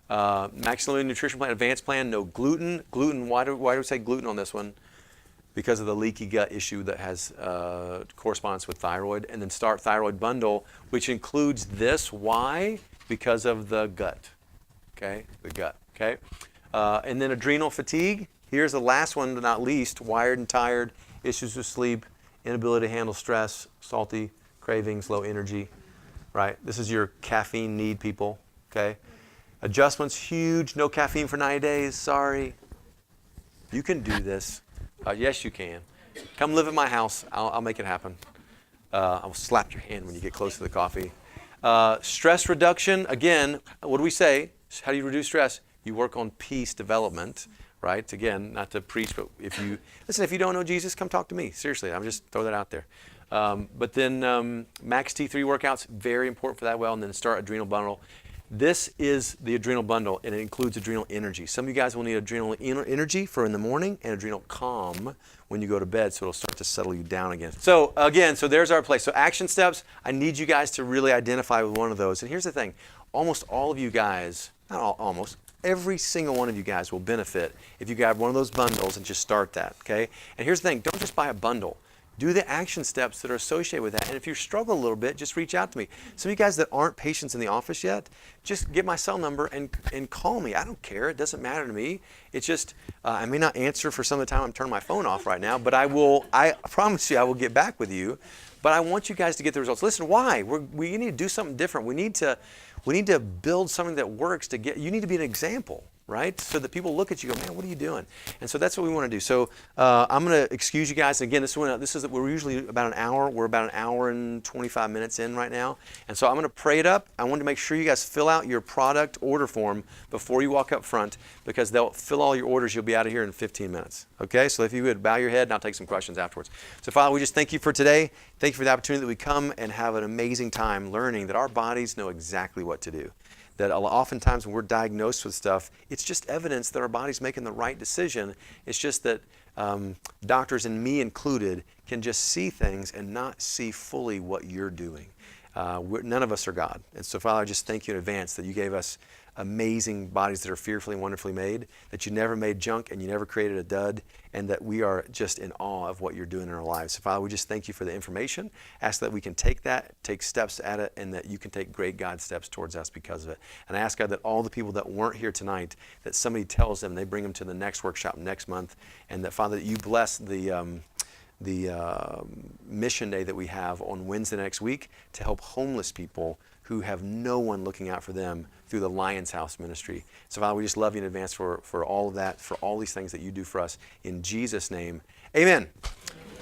Maxillary nutrition plan, advanced plan, no gluten. Gluten, why do we say gluten on this one? Because of the leaky gut issue that has correspondence with thyroid. And then start thyroid bundle, which includes this. Why? Because of the gut. Okay, the gut. Okay, and then adrenal fatigue. Here's the last one, but not least: wired and tired, issues with sleep, inability to handle stress, salty cravings, low energy. Right. This is your caffeine need, people. Okay. Adjustments huge. No caffeine for 90 days. Sorry. You can do this. Yes, you can. Come live at my house. I'll make it happen. I'll slap your hand when you get close to the coffee. Stress reduction. Again, what do we say? How do you reduce stress? You work on peace development, right? Again, not to preach, but if you don't know Jesus, come talk to me. Seriously, I'm just throw that out there. But then max T3 workouts, very important for that. And then start adrenal bundle. This is the adrenal bundle, and it includes adrenal energy. Some of you guys will need adrenal energy for in the morning and adrenal calm when you go to bed, so it'll start to settle you down again. So again, so there's our place. So action steps, I need you guys to really identify with one of those. And here's the thing, almost all of you guys, not all, almost, Every single one of you guys will benefit if you grab one of those bundles and just start that, okay? And here's the thing, don't just buy a bundle. Do the action steps that are associated with that. And if you struggle a little bit, just reach out to me. Some of you guys that aren't patients in the office yet, just get my cell number and call me. I don't care. It doesn't matter to me. It's just, I may not answer for some of the time. I'm turning my phone off right now, but I promise you I will get back with you. But I want you guys to get the results. Listen, why? We need to do something different. We need to build something that works to get, you need to be an example, right? So that people look at you and go, man, what are you doing? And so that's what we want to do. So I'm going to excuse you guys. Again, we're usually about an hour. We're about an hour and 25 minutes in right now. And so I'm going to pray it up. I want to make sure you guys fill out your product order form before you walk up front, because they'll fill all your orders. You'll be out of here in 15 minutes. Okay? So if you would bow your head, and I'll take some questions afterwards. So Father, we just thank you for today. Thank you for the opportunity that we come and have an amazing time learning that our bodies know exactly what to do. That oftentimes when we're diagnosed with stuff, it's just evidence that our body's making the right decision. It's just that doctors, and me included, can just see things and not see fully what you're doing. None of us are God. And so, Father, I just thank you in advance that you gave us amazing bodies that are fearfully and wonderfully made, that you never made junk and you never created a dud, and that we are just in awe of what you're doing in our lives. So, Father, we just thank you for the information. Ask that we can take steps at it, and that you can take great God steps towards us because of it. And I ask, God, that all the people that weren't here tonight, that somebody tells them, they bring them to the next workshop next month, and that, Father, that you bless the mission day that we have on Wednesday next week to help homeless people who have no one looking out for them through the Lion's House ministry. So, Father, we just love you in advance for all of that, for all these things that you do for us. In Jesus' name, amen.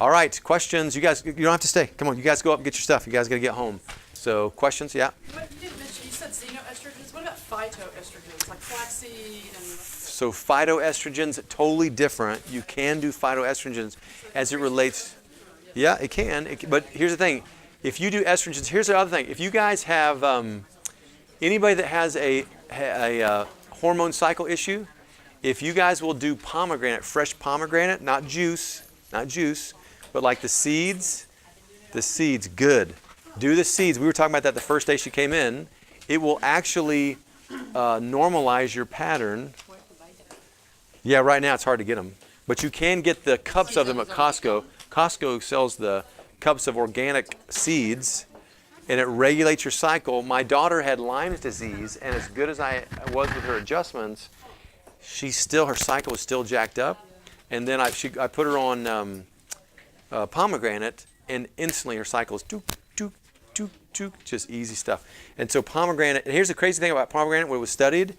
All right, questions? You guys, you don't have to stay. Come on, you guys go up and get your stuff. You guys got to get home. So, questions? Yeah? You didn't mention, you said xenoestrogens. What about phytoestrogens, like flaxseed and... So phytoestrogens, totally different. You can do phytoestrogens as it relates. Yeah, it can. But here's the thing. If you do estrogens, here's the other thing. If you guys have anybody that has a hormone cycle issue, if you guys will do fresh pomegranate, not juice, but like the seeds, good. Do the seeds. We were talking about that the first day she came in. It will actually normalize your pattern. Yeah, right now it's hard to get them. But you can get the cups of them at Costco. Costco sells the cups of organic seeds, and it regulates your cycle. My daughter had Lyme's disease, and as good as I was with her adjustments, her cycle was still jacked up. And then I put her on pomegranate, and instantly her cycle is just easy stuff. And so pomegranate, and here's the crazy thing about pomegranate, when it was studied,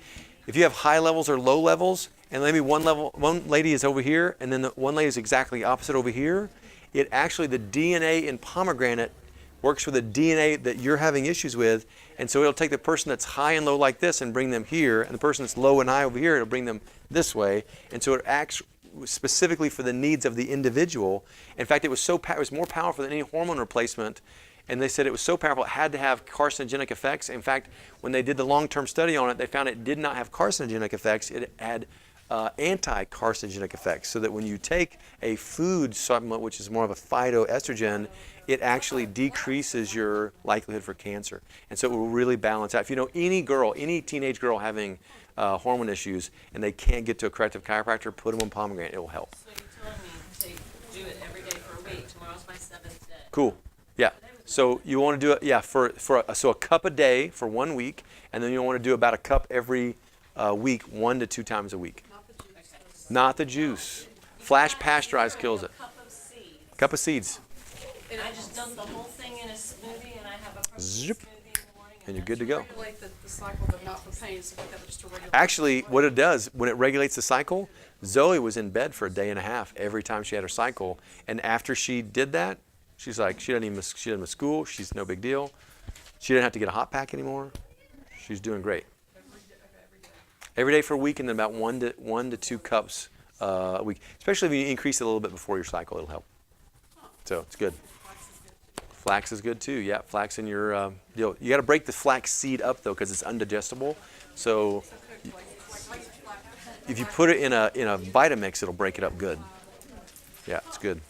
if you have high levels or low levels, and maybe one lady is over here, and then one lady is exactly opposite over here, it actually, the DNA in pomegranate works with the DNA that you're having issues with, and so it'll take the person that's high and low like this and bring them here, and the person that's low and high over here, it'll bring them this way, and so it acts specifically for the needs of the individual. In fact, it was more powerful than any hormone replacement. And they said it was so powerful it had to have carcinogenic effects. In fact, when they did the long-term study on it, they found it did not have carcinogenic effects. It had anti-carcinogenic effects. So that when you take a food supplement, which is more of a phytoestrogen, it actually decreases your likelihood for cancer. And so it will really balance out. If you know any teenage girl having hormone issues and they can't get to a corrective chiropractor, put them on pomegranate. It will help. So you're telling me to do it every day for a week. Tomorrow's my 7th day. Cool. Yeah. So you want to do it, so a cup a day for 1 week, and then you want to do about a cup every week, 1 to 2 times a week. Not the juice. Flash pasteurized kills it. Cup of seeds. And I just dump the whole thing in a smoothie, and I have a protein Zip. smoothie in the morning. And you're good to go. Regulate the cycle, but not for pain, so that just to regulate. Actually, what it does, when it regulates the cycle, Zoe was in bed for a day and a half every time she had her cycle, and after she did that, she's like, she doesn't miss school. She's no big deal. She didn't have to get a hot pack anymore. She's doing great. Every day for a week, and then about 1 to 2 cups a week. Especially if you increase it a little bit before your cycle, it'll help. So it's good. Flax is good too. Yeah, flax in your deal. You got to break the flax seed up though, because it's undigestible. So if you put it in a Vitamix, it'll break it up good. Yeah, it's good.